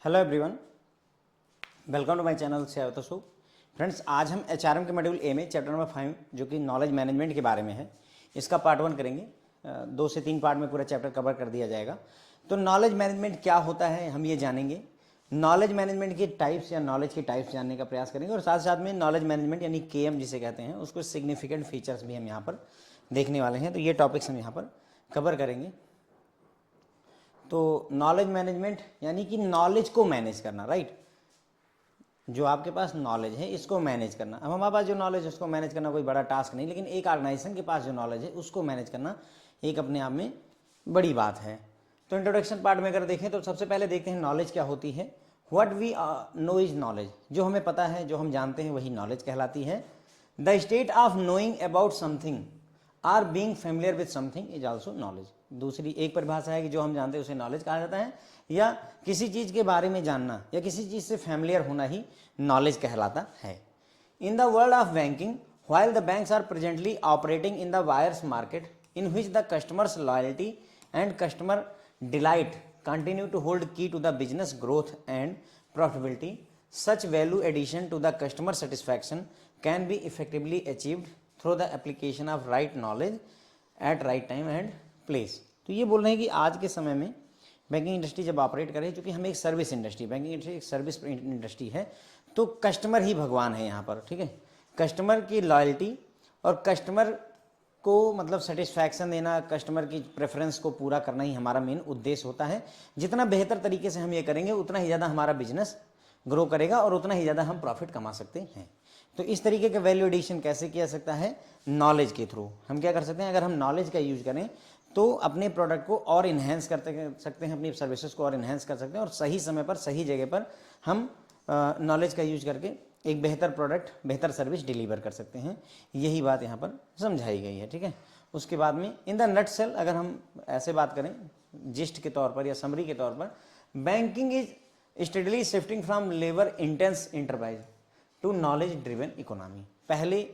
Hello everyone, welcome to my channel श्यावतसु। Friends, आज हम एचआरएम के मॉड्यूल ए में चैप्टर नंबर 5 जो कि नॉलेज मैनेजमेंट के बारे में है, इसका पार्ट 1 करेंगे। 2 से 3 पार्ट में पूरा चैप्टर कवर कर दिया जाएगा। तो नॉलेज मैनेजमेंट क्या होता है हम ये जानेंगे, नॉलेज मैनेजमेंट के टाइप्स या नॉलेज के टाइप्स जानने का प्रयास करेंगे, और साथ साथ में नॉलेज मैनेजमेंट यानी केएम जिसे कहते हैं उसको सिग्निफिकेंट फीचर्स भी हम यहाँ पर देखने वाले हैं। तो ये टॉपिक्स हम यहाँ पर कवर करेंगे। तो नॉलेज मैनेजमेंट यानी कि नॉलेज को मैनेज करना, राइट। जो आपके पास नॉलेज है इसको मैनेज करना। अब हमारे पास जो नॉलेज है उसको मैनेज करना कोई बड़ा टास्क नहीं, लेकिन एक ऑर्गेनाइजेशन के पास जो नॉलेज है उसको मैनेज करना एक अपने आप में बड़ी बात है। तो इंट्रोडक्शन पार्ट में अगर देखें तो सबसे पहले देखते हैं नॉलेज क्या होती है। What we know is knowledge, जो हमें पता है, जो हम जानते हैं वही नॉलेज कहलाती है। The state of knowing about something or being familiar with something is also knowledge. दूसरी एक परिभाषा है कि जो हम जानते हैं उसे नॉलेज कहा जाता है, या किसी चीज के बारे में जानना या किसी चीज से फैमिलियर होना ही नॉलेज कहलाता है। In the world of banking, while the banks are presently operating in the wires market in which the customer's loyalty and customer delight continue to hold key to the business growth and profitability, such value addition to the customer satisfaction can be effectively achieved through the application of right knowledge at right time and place। तो ये बोल रहे हैं कि आज के समय में बैंकिंग इंडस्ट्री जब ऑपरेट करे, चूंकि हम एक सर्विस इंडस्ट्री, बैंकिंग इंडस्ट्री एक सर्विस इंडस्ट्री है, तो कस्टमर ही भगवान है यहाँ पर, ठीक है। कस्टमर की लॉयल्टी और कस्टमर को मतलब सेटिस्फैक्शन देना, कस्टमर की प्रेफरेंस को पूरा करना ही हमारा मेन उद्देश्य होता है। जितना बेहतर तरीके से हम ये करेंगे उतना ही ज़्यादा हमारा बिजनेस ग्रो करेगा और उतना ही ज़्यादा हम प्रॉफिट कमा सकते हैं। तो इस तरीके का वैल्यू एडिशन कैसे किया सकता है? नॉलेज के थ्रू। हम क्या कर सकते हैं, अगर हम नॉलेज का यूज करें तो अपने प्रोडक्ट को और इन्हेंस कर सकते हैं, अपनी सर्विसेज को और इन्हेंस कर सकते हैं, और सही समय पर सही जगह पर हम नॉलेज का यूज करके एक बेहतर प्रोडक्ट, बेहतर सर्विस डिलीवर कर सकते हैं। यही बात यहाँ पर समझाई गई है, ठीक है। उसके बाद में इन द नटसेल अगर हम ऐसे बात करें जिस्ट के तौर पर या समरी के तौर पर, banking is steadily shifting from labour intense enterprise to knowledge driven economy. पहले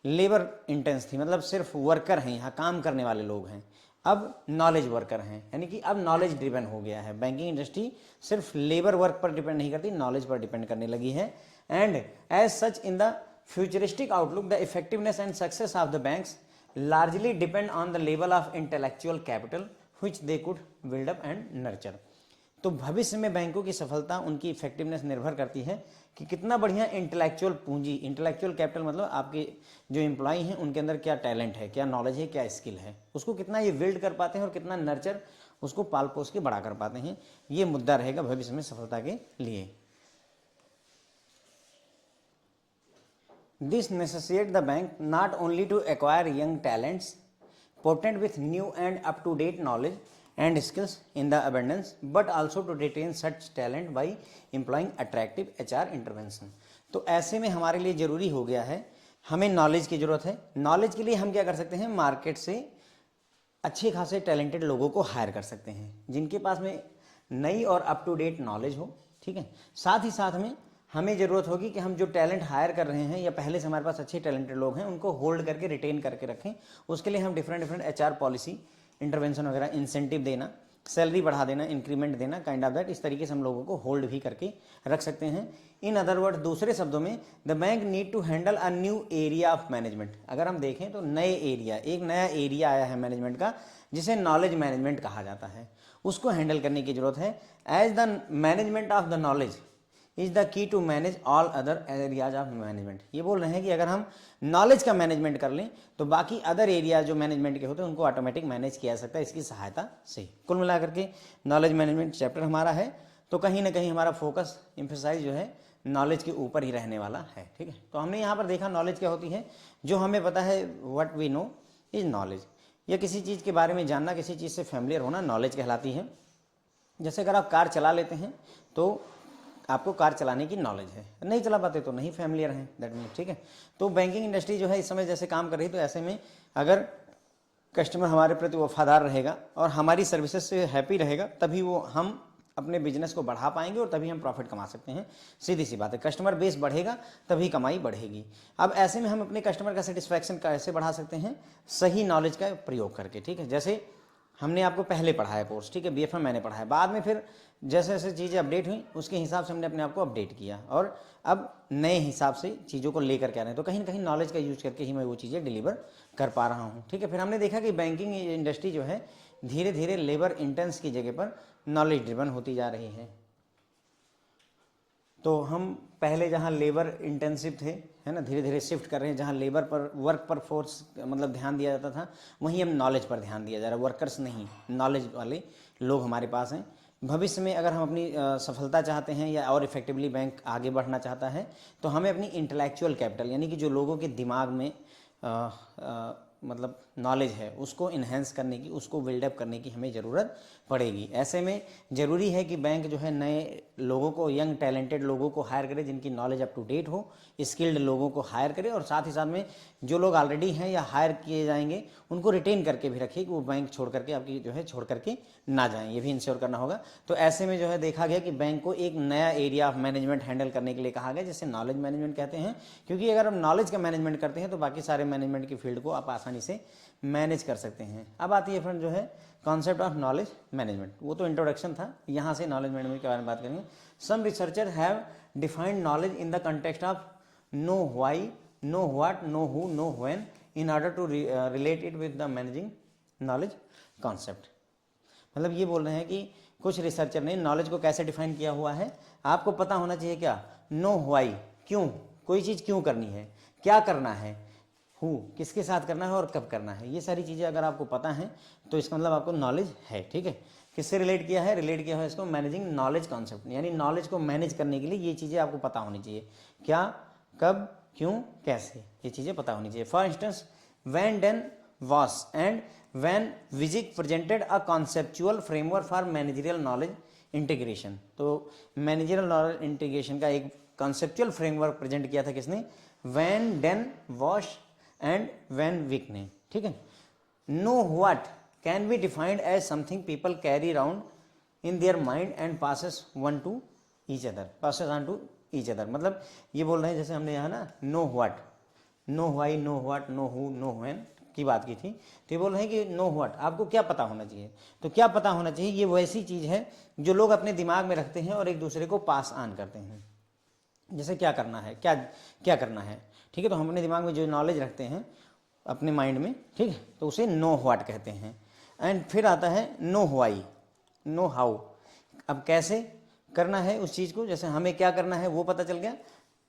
लेबर इंटेंस थी, मतलब सिर्फ वर्कर हैं, यहाँ काम करने वाले लोग हैं। अब नॉलेज वर्कर हैं, यानी कि अब नॉलेज ड्रिवन हो गया है। बैंकिंग इंडस्ट्री सिर्फ लेबर वर्क पर डिपेंड नहीं करती, नॉलेज पर डिपेंड करने लगी है। And as such in the futuristic outlook the effectiveness and success of the banks largely depend on the level of intellectual capital which they could build up and nurture. तो भविष्य में बैंकों की सफलता, उनकी इफेक्टिवनेस निर्भर करती है कि कितना बढ़िया इंटेलेक्चुअल पूंजी, इंटेलेक्चुअल कैपिटल मतलब आपके जो एम्प्लॉय हैं उनके अंदर क्या टैलेंट है, क्या नॉलेज है, क्या स्किल है, उसको कितना ये बिल्ड कर पाते हैं और कितना नर्चर उसको पाल पोस के बड़ा कर पाते हैं। ये मुद्दा रहेगा भविष्य में सफलता के लिए। This necessitate the bank not only to acquire young talents potent with new and up to date knowledge and skills in the abundance, but also to retain such talent by employing attractive HR intervention। तो ऐसे में हमारे लिए जरूरी हो गया है, हमें नॉलेज की जरूरत है। नॉलेज के लिए हम क्या कर सकते हैं, मार्केट से अच्छे खासे टैलेंटेड लोगों को हायर कर सकते हैं जिनके पास में नई और अप टू डेट नॉलेज हो, ठीक है। साथ ही साथ में हमें ज़रूरत होगी कि हम जो टैलेंट हायर कर रहे हैं या पहले से हमारे पास अच्छे टैलेंटेड लोग हैं उनको होल्ड करके रिटेन करके रखें। उसके लिए हम डिफरेंट HR पॉलिसी, इंटरवेंशन वगैरह, इंसेंटिव देना, सैलरी बढ़ा देना, इंक्रीमेंट देना, काइंड ऑफ दैट, इस तरीके से हम लोगों को होल्ड भी करके रख सकते हैं। इन अदर वर्ड, दूसरे शब्दों में, the bank need to handle a new area of management. अगर हम देखें तो नए एरिया, एक नया एरिया आया है मैनेजमेंट का जिसे नॉलेज मैनेजमेंट कहा जाता है, उसको हैंडल करने की जरूरत है। As the management of the knowledge is the key to manage all other areas of management. ये बोल रहे हैं कि अगर हम नॉलेज का मैनेजमेंट कर लें तो बाकी अदर एरिया जो मैनेजमेंट के होते हैं उनको ऑटोमेटिक मैनेज किया जा सकता है इसकी सहायता से। कुल मिलाकर के नॉलेज मैनेजमेंट चैप्टर हमारा है, तो कहीं ना कहीं हमारा फोकस, एम्फेसाइज जो है नॉलेज के ऊपर ही रहने वाला है, ठीक है। तो हमने यहाँ पर देखा नॉलेज क्या होती है, जो हमें पता है, what we know is knowledge. या किसी चीज़ के बारे में जानना, किसी चीज़ से फैमिलियर होना नॉलेज कहलाती है। जैसे अगर आप कार चला लेते हैं तो आपको कार चलाने की नॉलेज है, नहीं चला पाते तो नहीं फैमिलियर हैं, दैट मीन, ठीक है। तो बैंकिंग इंडस्ट्री जो है इस समय जैसे काम कर रही है, तो ऐसे में अगर कस्टमर हमारे प्रति वफादार रहेगा और हमारी सर्विसेज से हैप्पी रहेगा, तभी वो हम अपने बिजनेस को बढ़ा पाएंगे और तभी हम प्रॉफिट कमा सकते हैं। सीधी सी बात है, कस्टमर बेस बढ़ेगा तभी कमाई बढ़ेगी। अब ऐसे में हम अपने कस्टमर का सेटिस्फैक्शन कैसे बढ़ा सकते हैं? सही नॉलेज का प्रयोग करके, ठीक है। जैसे हमने आपको पहले पढ़ाया कोर्स, ठीक है, BFM मैंने पढ़ाया, बाद में फिर जैसे जैसे चीज़ें अपडेट हुई उसके हिसाब से हमने अपने आप को अपडेट किया और अब नए हिसाब से चीज़ों को लेकर के आ रहे हैं। तो कहीं ना कहीं नॉलेज का यूज करके ही मैं वो चीज़ें डिलीवर कर पा रहा हूँ। ठीक है, फिर हमने देखा कि बैंकिंग इंडस्ट्री जो है धीरे धीरे लेबर इंटेंस की जगह पर नॉलेज ड्रिवन होती जा रही है। तो हम पहले जहाँ लेबर इंटेंसिव थे, है ना, धीरे धीरे शिफ्ट कर रहे हैं। जहाँ लेबर पर, वर्क पर फोर्स मतलब ध्यान दिया जाता था, वहीं हम नॉलेज पर ध्यान दिया जा रहा है। वर्कर्स नहीं, नॉलेज वाले लोग हमारे पास हैं। भविष्य में अगर हम अपनी सफलता चाहते हैं या और इफेक्टिवली बैंक आगे बढ़ना चाहता है तो हमें अपनी इंटेलेक्चुअल कैपिटल यानी कि जो लोगों के दिमाग में मतलब नॉलेज है उसको इन्हेंस करने की, उसको बिल्डअप करने की हमें ज़रूरत पड़ेगी। ऐसे में ज़रूरी है कि बैंक जो है नए लोगों को, यंग टैलेंटेड लोगों को हायर करे जिनकी नॉलेज अप टू डेट हो, स्किल्ड लोगों को हायर करे और साथ ही साथ में जो लोग ऑलरेडी हैं या हायर किए जाएंगे उनको रिटेन करके भी रखे कि वो बैंक छोड़ करके आपकी जो है छोड़ करके ना जाएं, ये भी इंश्योर करना होगा। तो ऐसे में जो है देखा गया कि बैंक को एक नया एरिया ऑफ मैनेजमेंट हैंडल करने के लिए कहा गया जिसे नॉलेज मैनेजमेंट कहते हैं, क्योंकि अगर हम नॉलेज का मैनेजमेंट करते हैं तो बाकी सारे मैनेजमेंट की फील्ड को आप आसानी से मैनेज कर सकते हैं। अब आती है फ्रेंड जो है कॉन्सेप्ट ऑफ नॉलेज मैनेजमेंट। वो तो इंट्रोडक्शन था, यहाँ से नॉलेज मैनेजमेंट के बारे में बात करेंगे। Some researcher have defined knowledge in the context of know why, know what, know who, know when in order to relate it with the managing knowledge concept. मतलब ये बोल रहे हैं कि कुछ रिसर्चर ने नॉलेज को कैसे डिफाइन किया हुआ है। आपको पता होना चाहिए क्या, नो व्हाई, क्यों, कोई चीज़ क्यों करनी है, क्या करना है, हु, किसके साथ करना है और कब करना है, ये सारी चीज़ें अगर आपको पता है तो इसका मतलब आपको नॉलेज है। ठीक है, किससे रिलेट किया है, रिलेट किया है इसको मैनेजिंग नॉलेज कॉन्सेप्ट, यानी नॉलेज को मैनेज करने के लिए ये चीज़ें आपको पता होनी चाहिए, क्या, कब, क्यों, कैसे, ये चीज़ें पता होनी चाहिए। For instance when, then, was and when Vijay presented a conceptual framework for managerial knowledge integration। तो managerial knowledge integration का एक conceptual framework present किया था किसने, when, then, was and when Vic ने। ठीक है, know what can be defined as something people carry around in their mind and passes one to each other, passes on to each other। मतलब ये बोल रहे हैं जैसे हमने यहाँ ना know what, know why, know what, know who, know when की बात की थी, तो ये बोल रहे हैं कि नो व्हाट, आपको क्या पता होना चाहिए। तो क्या पता होना चाहिए, ये वैसी चीज़ है जो लोग अपने दिमाग में रखते हैं और एक दूसरे को पास ऑन करते हैं। जैसे क्या करना है, क्या क्या करना है, ठीक है, तो हम अपने दिमाग में जो नॉलेज रखते हैं अपने माइंड में, ठीक है, तो उसे नो व्हाट कहते हैं। एंड फिर आता है नो व्हाई, नो हाउ, अब कैसे करना है उस चीज़ को, जैसे हमें क्या करना है वो पता चल गया।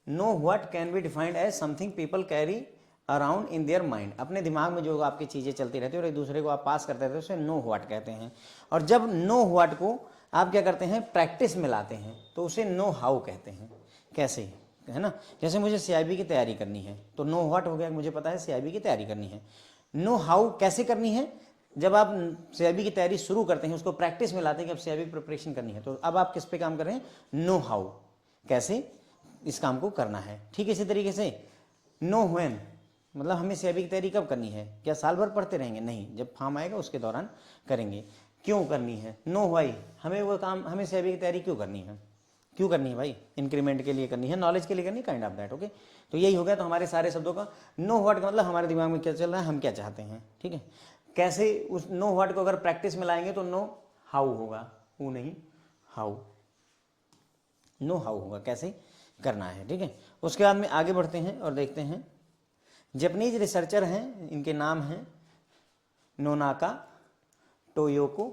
No what can be defined as something people carry around in their mind, अपने दिमाग में जो आपकी चीज़ें चलती रहती है और एक दूसरे को आप पास करते रहते हैं उसे नो व्हाट कहते हैं। और जब नो व्हाट को आप क्या करते हैं, प्रैक्टिस में लाते हैं तो उसे नो हाउ कहते हैं। कैसे, है ना, जैसे मुझे CIB की तैयारी करनी है तो नो व्हाट हो गया, मुझे पता है CIB की तैयारी करनी है। नो हाउ कैसे करनी है, जब आप CIB की तैयारी शुरू करते हैं, उसको प्रैक्टिस में लाते हैं कि अब CIB प्रिपरेशन करनी है, तो अब आप किस पे काम कर रहे हैं, नो हाउ, कैसे इस काम को करना है। ठीक है, इसी तरीके से नो व्हेन, मतलब हमें CIB की तैयारी कब करनी है, क्या साल भर पढ़ते रहेंगे, नहीं, जब फॉर्म आएगा उसके दौरान करेंगे। क्यों करनी है, नो व्हाई, हमें वो काम, हमें CIB की तैयारी क्यों करनी है, क्यों करनी है भाई, इंक्रीमेंट के लिए करनी है, नॉलेज के लिए करनी है, काइंड ऑफ दैट। ओके, तो यही हो गया। तो हमारे सारे शब्दों का नो व्हाट का मतलब हमारे दिमाग में क्या चल रहा है, हम क्या चाहते हैं। ठीक है, कैसे उस नो व्हाट को अगर प्रैक्टिस में लाएंगे तो नो हाउ होगा, वो नहीं हाउ, नो हाउ होगा, कैसे करना है। ठीक है, उसके बाद में आगे बढ़ते हैं और देखते हैं जापानीज रिसर्चर हैं, इनके नाम हैं नोनाका, टोयोको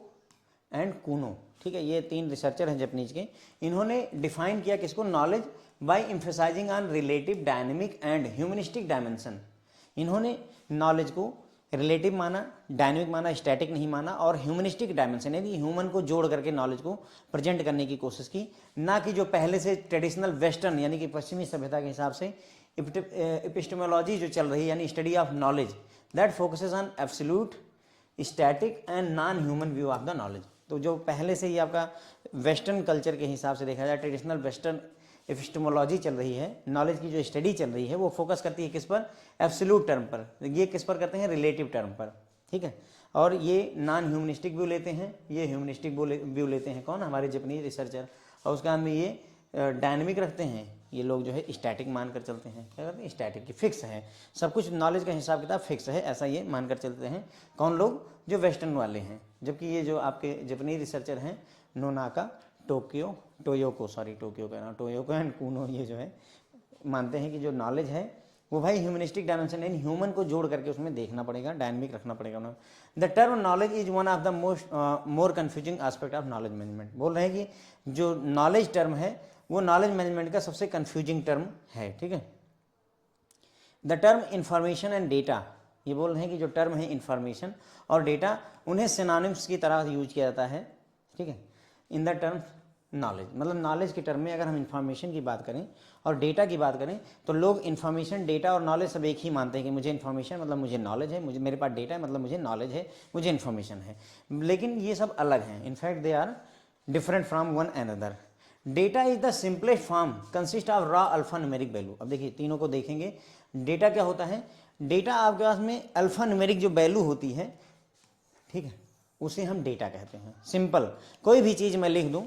एंड कुनो। ठीक है, ये 3 रिसर्चर हैं जापानीज के। इन्होंने डिफाइन किया किसको, knowledge by emphasizing on relative, dynamic and humanistic dimension. इन्होंने नॉलेज को रिलेटिव माना, डायनेमिक माना, स्टैटिक नहीं माना, और ह्यूमनिस्टिक डायमेंशन यानी ह्यूमन को जोड़ करके नॉलेज को प्रेजेंट करने की कोशिश की, ना कि जो पहले से ट्रेडिशनल वेस्टर्न यानी कि पश्चिमी सभ्यता के हिसाब से एपिस्टेमोलॉजी जो चल रही है, यानी study of knowledge that focuses on absolute, static and non human view of the knowledge. तो जो पहले से ही आपका वेस्टर्न कल्चर के हिसाब से देखा जाए, ट्रेडिशनल वेस्टर्न एपिस्टेमोलॉजी चल रही है, नॉलेज की जो स्टडी चल रही है वो फोकस करती है किस पर, एब्सोल्यूट टर्म पर, ये किस पर करते हैं, रिलेटिव टर्म पर। ठीक है, और ये नॉन ह्यूमनिस्टिक व्यू लेते हैं, ये ह्यूमनिस्टिक व्यू लेते हैं, कौन, हमारे जापानीज रिसर्चर। और उसके बाद में ये डायनेमिक रखते हैं, ये लोग जो है स्टैटिक मानकर चलते हैं, क्या करते हैं, स्टैटिक की फिक्स है, सब कुछ नॉलेज का हिसाब किताब फिक्स है, ऐसा ये मानकर चलते हैं। कौन लोग, जो वेस्टर्न वाले हैं। जबकि ये जो आपके जापानीज रिसर्चर हैं नोनाका, टोक्यो का ना, टोयोको एंड कूनो ये जो है मानते हैं कि जो नॉलेज है वो भाई ह्यूमनिस्टिक डायमेंशन यानी ह्यूमन को जोड़ करके उसमें देखना पड़ेगा, डायनामिक रखना पड़ेगा उन्हें। The term knowledge is one of the more confusing aspect of knowledge management. बोल रहे हैं कि जो नॉलेज टर्म है वो नॉलेज मैनेजमेंट का सबसे कन्फ्यूजिंग टर्म है, ठीक है। The term information and data, ये बोल रहे हैं कि जो टर्म है इंफॉर्मेशन और डेटा उन्हें सिनोनिम्स की तरह यूज किया जाता है, ठीक है, इन द टर्म नॉलेज। मतलब नॉलेज के टर्म में अगर हम इंफॉर्मेशन की बात करें और डेटा की बात करें तो लोग इंफॉर्मेशन, डेटा और नॉलेज सब एक ही मानते हैं कि मुझे इंफॉर्मेशन मतलब मुझे नॉलेज है, मुझे मेरे पास डेटा है मतलब मुझे नॉलेज है, मुझे इंफॉर्मेशन है। लेकिन ये सब अलग हैं, in fact they are different from one another. Data is the simplest form consist of raw alpha numeric value. अब देखिए तीनों को देखेंगे। डेटा क्या होता है? डेटा आपके पास में अल्फा न्यूमेरिक जो वैल्यू होती है, ठीक है, उसे हम डेटा कहते हैं। सिंपल कोई भी चीज मैं लिख दूं,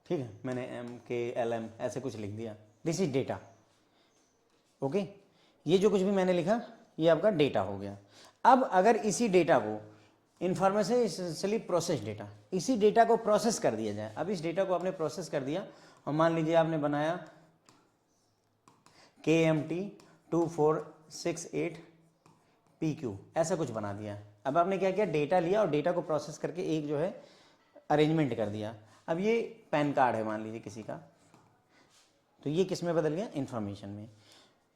ठीक है, मैंने MKLM ऐसे कुछ लिख दिया, दिस इज डेटा, ओके। ये जो कुछ भी मैंने लिखा ये आपका डेटा हो गया। अब अगर इसी डेटा को इंफॉर्मेशन इसेंशियली प्रोसेस डेटा, इसी डेटा को प्रोसेस कर दिया जाए। अब इस डेटा को आपने प्रोसेस कर दिया और मान लीजिए आपने बनाया KMT 2468 PQ ऐसा कुछ बना दिया। अब आपने क्या किया, डेटा लिया और डेटा को प्रोसेस करके एक जो है अरेंजमेंट कर दिया। अब ये पैन कार्ड है मान लीजिए किसी का, तो ये किस में बदल गया? इंफॉर्मेशन में।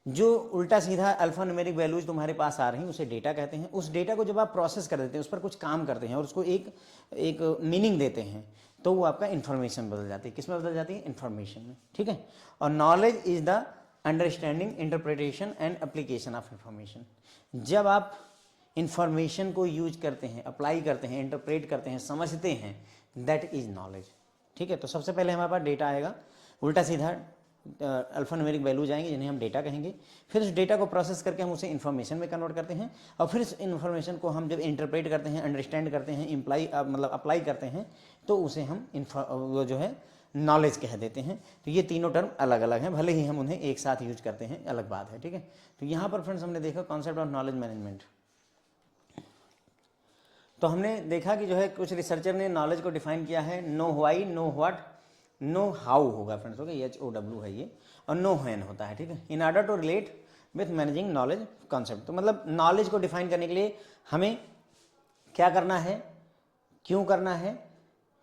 जो उल्टा सीधा अल्फा न्यूमेरिक वैल्यूज तुम्हारे पास आ रही हैं उसे डेटा कहते हैं। उस डेटा को जब आप प्रोसेस कर देते हैं, उस पर कुछ काम करते हैं और उसको एक मीनिंग देते हैं, तो वो आपका इंफॉर्मेशन बदल जाती है। किस में बदल जाती है? इंफॉर्मेशन में, ठीक है। और knowledge is the understanding, interpretation and application of information. जब आप इंफॉर्मेशन को यूज करते हैं, अप्लाई करते हैं, इंटरप्रेट करते हैं, समझते हैं, दैट इज नॉलेज, ठीक है। तो सबसे पहले हमारे पास डेटा आएगा, उल्टा सीधा अल्फा न्यूमेरिक वैल्यूज आएंगे जिन्हें हम डेटा कहेंगे। फिर उस डेटा को प्रोसेस करके हम उसे इन्फॉर्मेशन में कन्वर्ट करते हैं और फिर इस इन्फॉर्मेशन को हम जब इंटरप्रेट करते हैं, अंडरस्टैंड करते हैं, मतलब अप्लाई करते हैं, तो उसे हम वो जो है नॉलेज कह देते हैं। तो ये तीनों टर्म अलग अलग हैं, भले ही हम उन्हें एक साथ यूज करते हैं, अलग बात है, ठीक है। तो यहाँ पर फ्रेंड्स हमने देखा कॉन्सेप्ट ऑफ नॉलेज मैनेजमेंट। तो हमने देखा कि जो है कुछ रिसर्चर ने नॉलेज को डिफाइन किया है, no why, know what, know how होगा फ्रेंड्स, ओके, HOW है ये, और नो व्हेन होता है, ठीक है। In order to relate with managing knowledge concept. तो मतलब नॉलेज को डिफाइन करने के लिए हमें क्या करना है, क्यों करना है,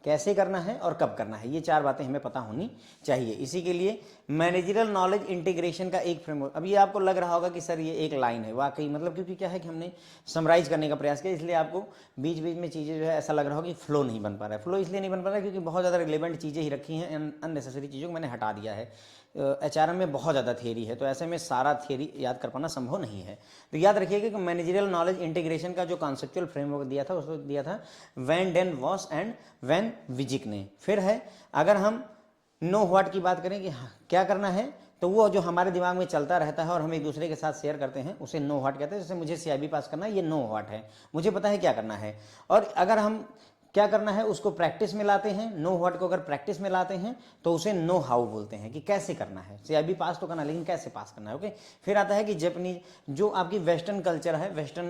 कैसे करना है और कब करना है, ये चार बातें हमें पता होनी चाहिए। इसी के लिए मैनेजरल नॉलेज इंटीग्रेशन का एक फ्रेमवर्क। अब ये आपको लग रहा होगा कि सर ये एक लाइन है, वाकई मतलब क्योंकि क्या है कि हमने समराइज करने का प्रयास किया, इसलिए आपको बीच बीच में चीज़ें जो है ऐसा लग रहा होगा कि फ्लो नहीं बन पा रहा है। फ्लो इसलिए नहीं बन पा रहा है क्योंकि बहुत ज़्यादा रिलेवेंट चीज़ें ही रखी हैं, अननेसेसरी चीज़ों को मैंने हटा दिया है। HRM में बहुत ज़्यादा थियरी है, तो ऐसे में सारा थियरी याद कर पाना संभव नहीं है। तो याद रखिएगा कि मैनेजरियल नॉलेज इंटीग्रेशन का जो कॉन्सेप्चुअल फ्रेमवर्क दिया था उसको दिया था वैन डेन वॉस एंड वैन विजिक ने। फिर है अगर हम नो व्हाट की बात करें कि क्या करना है, तो वो जो हमारे दिमाग में चलता रहता है और हम एक दूसरे के साथ शेयर करते हैं उसे नो व्हाट कहते हैं। जैसे मुझे CIB पास करना है, ये नो व्हाट है, मुझे पता है क्या करना है। और अगर हम क्या करना है उसको प्रैक्टिस में लाते हैं, नो व्हाट को अगर प्रैक्टिस में लाते हैं तो उसे नो हाउ बोलते हैं कि कैसे करना है। CIB पास तो करना लेकिन कैसे पास करना है, ओके। फिर आता है कि जैपनीज जो आपकी वेस्टर्न कल्चर है, वेस्टर्न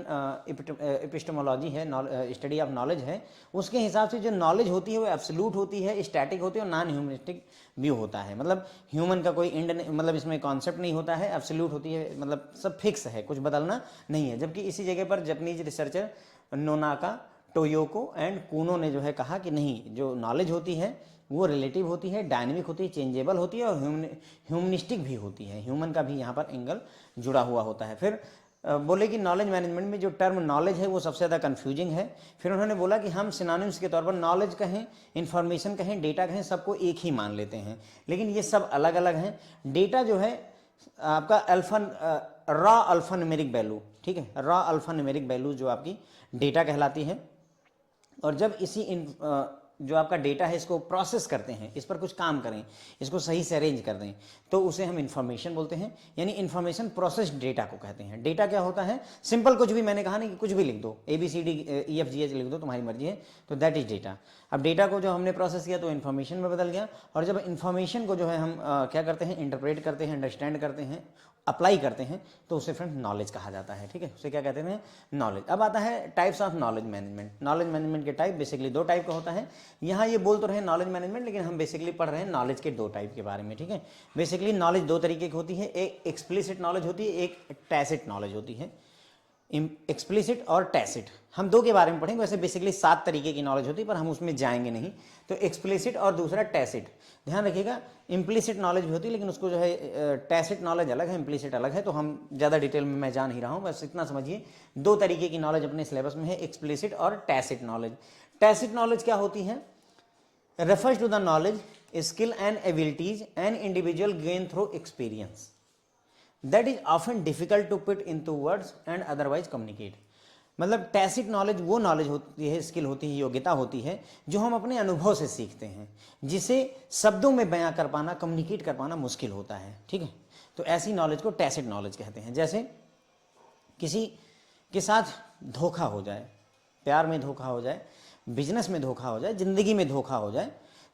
एपिस्टेमोलॉजी है, स्टडी ऑफ नॉलेज है, उसके हिसाब से जो नॉलेज होती है वो एब्सोल्यूट होती है, स्टैटिक होती है और नॉन ह्यूमनिस्टिक भी होता है। मतलब ह्यूमन का कोई एंड मतलब इसमें कॉन्सेप्ट नहीं होता है, एब्सोल्यूट होती है, मतलब सब फिक्स है, कुछ बदलना नहीं है। जबकि इसी जगह पर Japanese researcher Nonaka, टोयोको and Kuno ने जो है कहा कि नहीं, जो नॉलेज होती है वो रिलेटिव होती है, डायनेमिक होती है, चेंजेबल होती है और ह्यूमनिस्टिक भी होती है। ह्यूमन का भी यहाँ पर एंगल जुड़ा हुआ होता है। फिर बोले कि नॉलेज मैनेजमेंट में जो टर्म नॉलेज है वो सबसे ज़्यादा कन्फ्यूजिंग है। फिर उन्होंने बोला कि हम सिनोनिम्स के तौर पर नॉलेज कहें, इन्फॉर्मेशन कहें, डेटा कहें, सबको एक ही मान लेते हैं, लेकिन ये सब अलग अलग हैं। डेटा जो है आपका रॉ अल्फा न्यूमेरिक वैल्यू, ठीक है, रॉ अल्फा न्यूमेरिक वैल्यू जो आपकी डेटा कहलाती है। और जब इसी जो आपका डेटा है इसको प्रोसेस करते हैं, इस पर कुछ काम करें, इसको सही से अरेंज कर दें, तो उसे हम इन्फॉर्मेशन बोलते हैं, यानी इन्फॉर्मेशन प्रोसेस डेटा को कहते हैं। डेटा क्या होता है? सिंपल कुछ भी, मैंने कहा नहीं कि कुछ भी लिख दो, ABCD EFGH लिख दो, तुम्हारी मर्जी है, तो दैट इज डेटा। अब डेटा को जो हमने प्रोसेस किया तो इन्फॉर्मेशन में बदल गया, और जब इन्फॉर्मेशन को जो है हम क्या करते हैं, इंटरप्रेट करते हैं, अंडरस्टैंड करते हैं, अप्लाई करते हैं, तो उसे फ्रेंड नॉलेज कहा जाता है। ठीक है, उसे क्या कहते हैं? नॉलेज। अब आता है types of knowledge management. Knowledge management के टाइप बेसिकली दो टाइप का होता है। यहाँ ये बोल तो रहे नॉलेज मैनेजमेंट, लेकिन हम बेसिकली पढ़ रहे हैं नॉलेज के दो टाइप के बारे में। ठीक है, बेसिकली नॉलेज दो तरीके की होती है, एक एक्सप्लिसिट नॉलेज होती है, एक टैसिट नॉलेज होती है। एक्सप्लिसिट और टैसिट, हम दो के बारे में पढ़ेंगे। वैसे बेसिकली 7 तरीके की नॉलेज होती है, पर हम उसमें जाएंगे नहीं। तो एक्सप्लिसिट और दूसरा टैसिट, ध्यान रखिएगा। इम्प्लिसिट नॉलेज भी होती है, लेकिन उसको जो है टैसिट नॉलेज अलग है, इम्प्लिसिट अलग है, तो हम ज़्यादा डिटेल में मैं जा नहीं रहा हूँ, बस इतना समझिए। दो तरीके की नॉलेज अपने सिलेबस में है, एक्सप्लिसिट और टैसिट नॉलेज। टैसिट नॉलेज क्या होती है? Refers to the knowledge, skill and abilities an individual gain through experience that is often difficult to put into words and otherwise communicate। मतलब टैसिट नॉलेज वो knowledge होती है, skill होती है, योग्यता होती है जो हम अपने अनुभव से सीखते हैं, जिसे शब्दों में बयां कर पाना, कम्युनिकेट कर पाना मुश्किल होता है। ठीक है, तो ऐसी नॉलेज को टैसिट नॉलेज कहते हैं। जैसे किसी के साथ धोखा हो जाए, प्यार में धोखा हो जाए, बिजनेस में धोखा हो जाए, जिंदगी में धोखा हो जाए,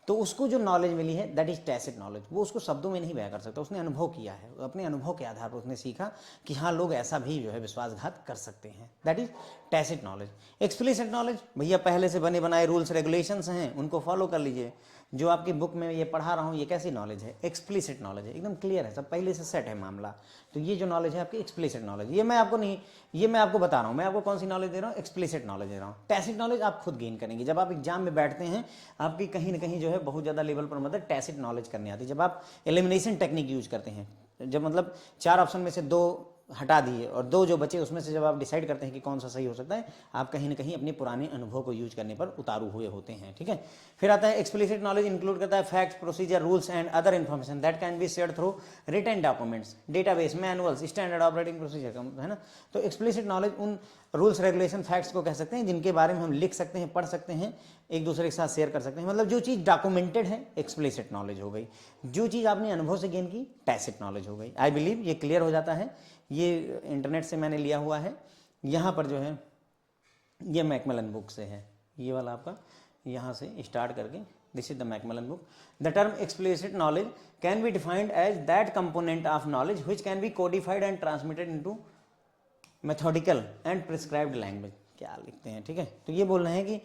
तो उसको जो नॉलेज मिली है दैट इज टैसिट नॉलेज। वो उसको शब्दों में नहीं बयां कर सकता, उसने अनुभव किया है, अपने अनुभव के आधार पर उसने सीखा कि हाँ, लोग ऐसा भी जो है विश्वासघात कर सकते हैं, that is tacit knowledge. Explicit knowledge, भैया पहले से बने बनाए रूल्स रेगुलेशंस हैं, उनको फॉलो कर लीजिए। जो आपकी बुक में ये पढ़ा रहा हूँ, ये कैसी नॉलेज है? एक्सप्लिसिट नॉलेज है, एकदम क्लियर है, सब पहले से सेट है मामला। तो ये जो नॉलेज है आपकी एक्सप्लिसिट नॉलेज, ये मैं आपको नहीं, ये मैं आपको बता रहा हूँ। मैं आपको कौन सी नॉलेज दे रहा हूँ? एक्सप्लिसिट नॉलेज दे रहा हूँ। टैसिट नॉलेज आप खुद गेन करेंगे जब आप एग्जाम में बैठते हैं, आपकी कहीं ना कहीं जो है बहुत ज़्यादा लेवल पर मतलब टैसिट नॉलेज करने आती है। जब आप एलिमिनेशन टेक्निक यूज करते हैं, जब मतलब 4 ऑप्शन में से 2 हटा दिए और 2 जो बचे उसमें से जब आप डिसाइड करते हैं कि कौन सा सही हो सकता है, आप कहीं ना कहीं अपने पुराने अनुभव को यूज करने पर उतारू हुए होते हैं। ठीक है, फिर आता है एक्सप्लिसिट नॉलेज, इंक्लूड करता है facts, procedure, rules and other information that can be shared through written documents, database, manuals, standard operating procedure, है ना। तो एक्सप्लिसिट नॉलेज उन रूल्स, रेगुलेशन, फैक्ट्स को कह सकते हैं जिनके बारे में हम लिख सकते हैं, पढ़ सकते हैं, एक दूसरे के साथ शेयर कर सकते हैं। मतलब जो चीज़ डॉक्यूमेंटेड है एक्सप्लिसिट नॉलेज हो गई, जो चीज़ आपने अनुभव से गेन की टैसिट नॉलेज हो गई। आई बिलीव ये क्लियर हो जाता है। ये इंटरनेट से मैंने लिया हुआ है, यहाँ पर जो है ये मैकमिलन बुक से है, ये वाला आपका यहाँ से स्टार्ट करके, this is the Macmillan book. The term explicit knowledge can be defined as that component of knowledge which can be codified and transmitted into methodical and prescribed language. क्या लिखते हैं? ठीक है, तो ये बोल रहे हैं कि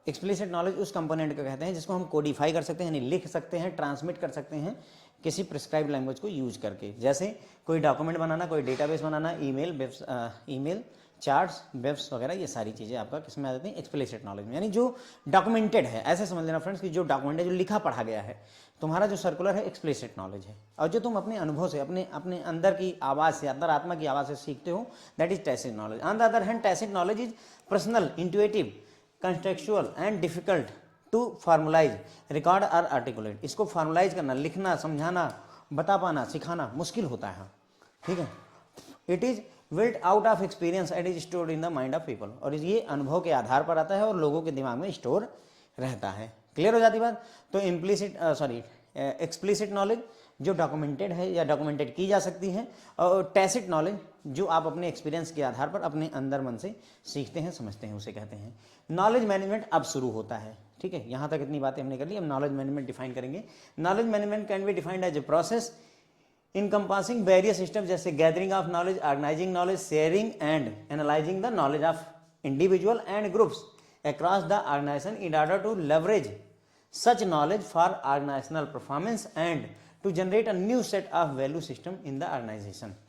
एक्सप्लिसिट नॉलेज उस कंपोनेंट को कहते हैं जिसको हम कोडिफाई कर सकते हैं, यानी लिख सकते हैं, ट्रांसमिट कर सकते हैं किसी प्रिस्क्राइब लैंग्वेज को यूज करके। जैसे कोई डॉक्यूमेंट बनाना, कोई डेटाबेस बनाना, ईमेल, चार्ट्स, वेब्स वगैरह, ये सारी चीज़ें आपका किस में आ जाती हैं? एक्सप्लिसिट नॉलेज में। यानी जो डॉक्यूमेंटेड है, ऐसे समझ लेना फ्रेंड्स कि जो डॉक्यूमेंट है, जो लिखा पढ़ा गया है, तुम्हारा जो सर्कुलर है एक्सप्लिसिट नॉलेज है। और जो तुम अपने अनुभव से, अपने अपने अंदर की आवाज़ से, अंदर आत्मा की आवाज़ से सीखते हो, that is tacit knowledge. On the other hand tacit knowledge is personal, intuitive, contextual and difficult to formulise, record और आर्टिकुलेट। इसको फॉर्मुलाइज करना, लिखना, समझाना, बता पाना, सिखाना मुश्किल होता है। ठीक है, it is built out of experience and is stored in the mind of people. और ये अनुभव के आधार पर आता है और लोगों के दिमाग में स्टोर रहता है। क्लियर हो जाती बात? तो एक्सप्लिसिट नॉलेज जो डॉक्यूमेंटेड है या डॉक्यूमेंटेड की जा सकती है, और टैसिट नॉलेज जो आप अपने एक्सपीरियंस के आधार पर अपने अंदर मन से सीखते हैं, समझते हैं, उसे कहते हैं। नॉलेज मैनेजमेंट अब शुरू होता है। ठीक है, यहाँ तक इतनी बातें हमने कर ली, अब नॉलेज मैनेजमेंट डिफाइन करेंगे। Knowledge management can be defined as a process encompassing various system, जैसे gathering of knowledge, organizing knowledge, sharing and analyzing the knowledge of individual and groups across the organization in order to leverage such knowledge for organizational performance and to generate a new set of value system in the organization।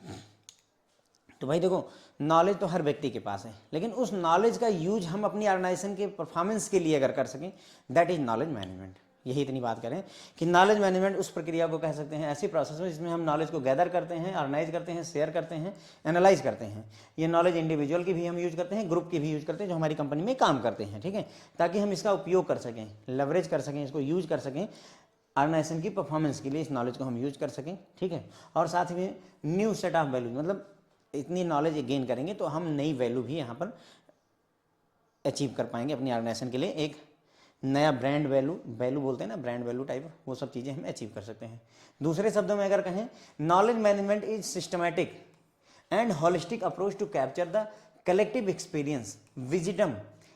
तो भाई देखो, knowledge तो हर व्यक्ति के पास है, लेकिन उस knowledge का यूज हम अपनी ऑर्गेनाइजेशन के परफॉर्मेंस के लिए अगर कर सकें, दैट इज नॉलेज मैनेजमेंट। यही इतनी बात करें कि नॉलेज मैनेजमेंट उस प्रक्रिया को कह सकते हैं, ऐसी प्रोसेस में जिसमें हम नॉलेज को गैदर करते हैं, ऑर्गेनाइज करते हैं, शेयर करते हैं, एनालाइज करते हैं। ये नॉलेज इंडिविजुअल की भी हम यूज करते हैं, ग्रुप की भी यूज करते हैं जो हमारी कंपनी में काम करते हैं। ठीक है, ताकि हम इसका उपयोग कर सकें, लेवरेज कर सकें, इसको यूज कर सकें ऑर्गेनाइजेशन की परफॉर्मेंस के लिए, इस नॉलेज को हम यूज कर सकें। ठीक है, और साथ ही में न्यू सेट ऑफ वैल्यूज, मतलब इतनी नॉलेज गेन करेंगे तो हम नई वैल्यू भी यहाँ पर अचीव कर पाएंगे, अपनी ऑर्गेनाइजेशन के लिए एक नया ब्रांड वैल्यू, वैल्यू बोलते हैं ना, ब्रांड वैल्यू टाइप, वो सब चीज़ें हम अचीव कर सकते हैं। दूसरे शब्दों में अगर कहें, knowledge management is systematic and holistic approach to capture the collective experience, wisdom,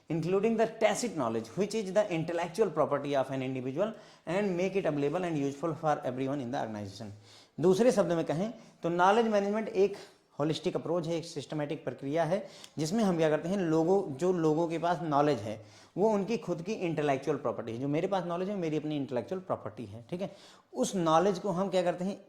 including the tacit knowledge, which is the intellectual property of an individual, and make it available and useful for everyone in the organization. दूसरे शब्दों में कहें तो knowledge management एक holistic approach है, एक systematic प्रक्रिया है, जिसमें हम क्या करते हैं, लोगों के पास नॉलेज है वो उनकी खुद की इंटेलेक्चुअल प्रॉपर्टी है। जो मेरे पास नॉलेज है मेरी अपनी इंटेलेक्चुअल प्रॉपर्टी है, ठीक है। उस नॉलेज को हम क्या करते हैं,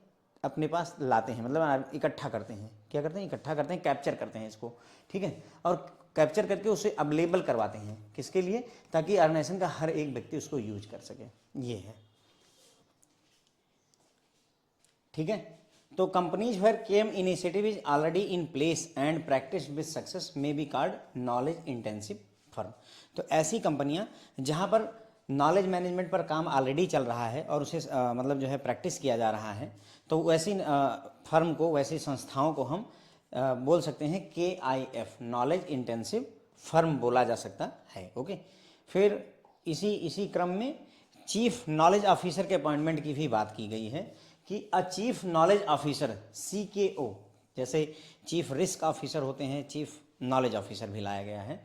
अपने पास लाते हैं, मतलब इकट्ठा करते हैं। क्या करते हैं, इकट्ठा करते हैं, कैप्चर करते हैं इसको, ठीक है। और कैप्चर करके उसे अवेलेबल करवाते हैं, किसके लिए, ताकि ऑर्गेनाइजेशन का हर एक व्यक्ति उसको यूज कर सके, ये है, ठीक है। तो companies where KM initiative is already in place and practice with success may be called knowledge intensive firm. तो ऐसी कंपनियां जहां पर नॉलेज मैनेजमेंट पर काम ऑलरेडी चल रहा है और उसे मतलब जो है प्रैक्टिस किया जा रहा है, तो वैसी फर्म को, वैसी संस्थाओं को हम बोल सकते हैं KIF, नॉलेज इंटेंसिव फर्म बोला जा सकता है, ओके। फिर इसी क्रम में चीफ नॉलेज ऑफिसर के अपॉइंटमेंट की भी बात की गई है कि a chief knowledge officer CKO, जैसे चीफ रिस्क ऑफिसर होते हैं, चीफ नॉलेज ऑफिसर भी लाया गया है।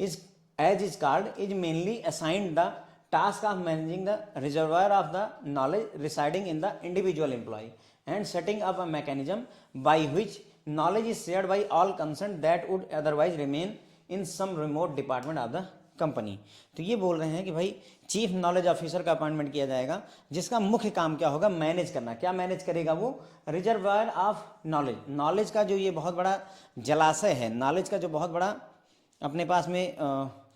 Is called is mainly assigned the task of managing the reservoir of the knowledge residing in the individual employee and setting up a mechanism by which knowledge is shared by all concerned that would otherwise remain in some remote department of the company। तो ये बोल रहे हैं कि भाई chief knowledge officer का appointment किया जाएगा, जिसका मुख्य काम क्या होगा, मैनेज करना। क्या मैनेज करेगा वो, रिजर्वायर ऑफ नॉलेज, नॉलेज का जो ये बहुत बड़ा जलाशय है, नॉलेज का जो बहुत बड़ा अपने पास में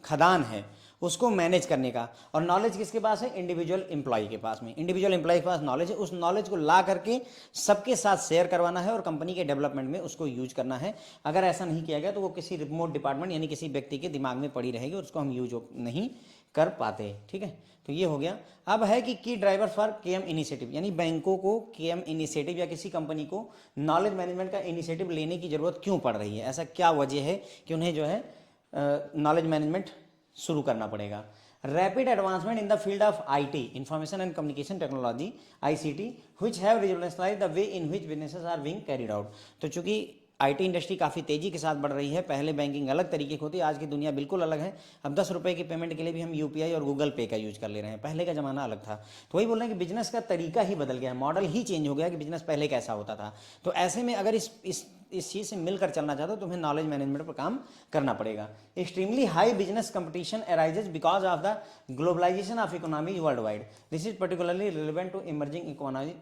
खदान है, उसको मैनेज करने का। और नॉलेज किसके पास है, इंडिविजुअल एम्प्लॉय के पास में, इंडिविजुअल एम्प्लॉय के पास नॉलेज है, उस नॉलेज को ला करके सबके साथ शेयर करवाना है और कंपनी के डेवलपमेंट में उसको यूज करना है। अगर ऐसा नहीं किया गया तो वो किसी रिमोट डिपार्टमेंट यानी किसी व्यक्ति के दिमाग में पड़ी रहेगी और उसको हम यूज नहीं कर पाते, ठीक है। तो ये हो गया। अब है कि की ड्राइवर फॉर KM इनिशिएटिव, यानी बैंकों को KM इनिशिएटिव या किसी कंपनी को नॉलेज मैनेजमेंट का इनिशिएटिव लेने की जरूरत क्यों पड़ रही है, ऐसा क्या वजह है कि उन्हें जो है नॉलेज मैनेजमेंट शुरू करना पड़ेगा। Rapid advancement in the field of IT, information and communication technology, ICT, which have revolutionized the way in which businesses are being carried out. तो चूंकि IT इंडस्ट्री काफ़ी तेज़ी के साथ बढ़ रही है, पहले बैंकिंग अलग तरीके की होती है, आज की दुनिया बिल्कुल अलग है। अब 10 रुपये की पेमेंट के लिए भी हम UPI और गूगल पे का यूज कर ले रहे हैं, पहले का ज़माना अलग था। तो वही बोल रहे हैं कि बिजनेस का तरीका ही बदल गया है, मॉडल ही चेंज हो गया कि बिजनेस पहले कैसा होता था। तो ऐसे में अगर इस चीज़ से मिलकर चलना चाहते हो तो तुम्हें नॉलेज मैनेजमेंट पर काम करना पड़ेगा। Extremely high business competition arises because of the globalisation of economy world wide. This is particularly relevant to emerging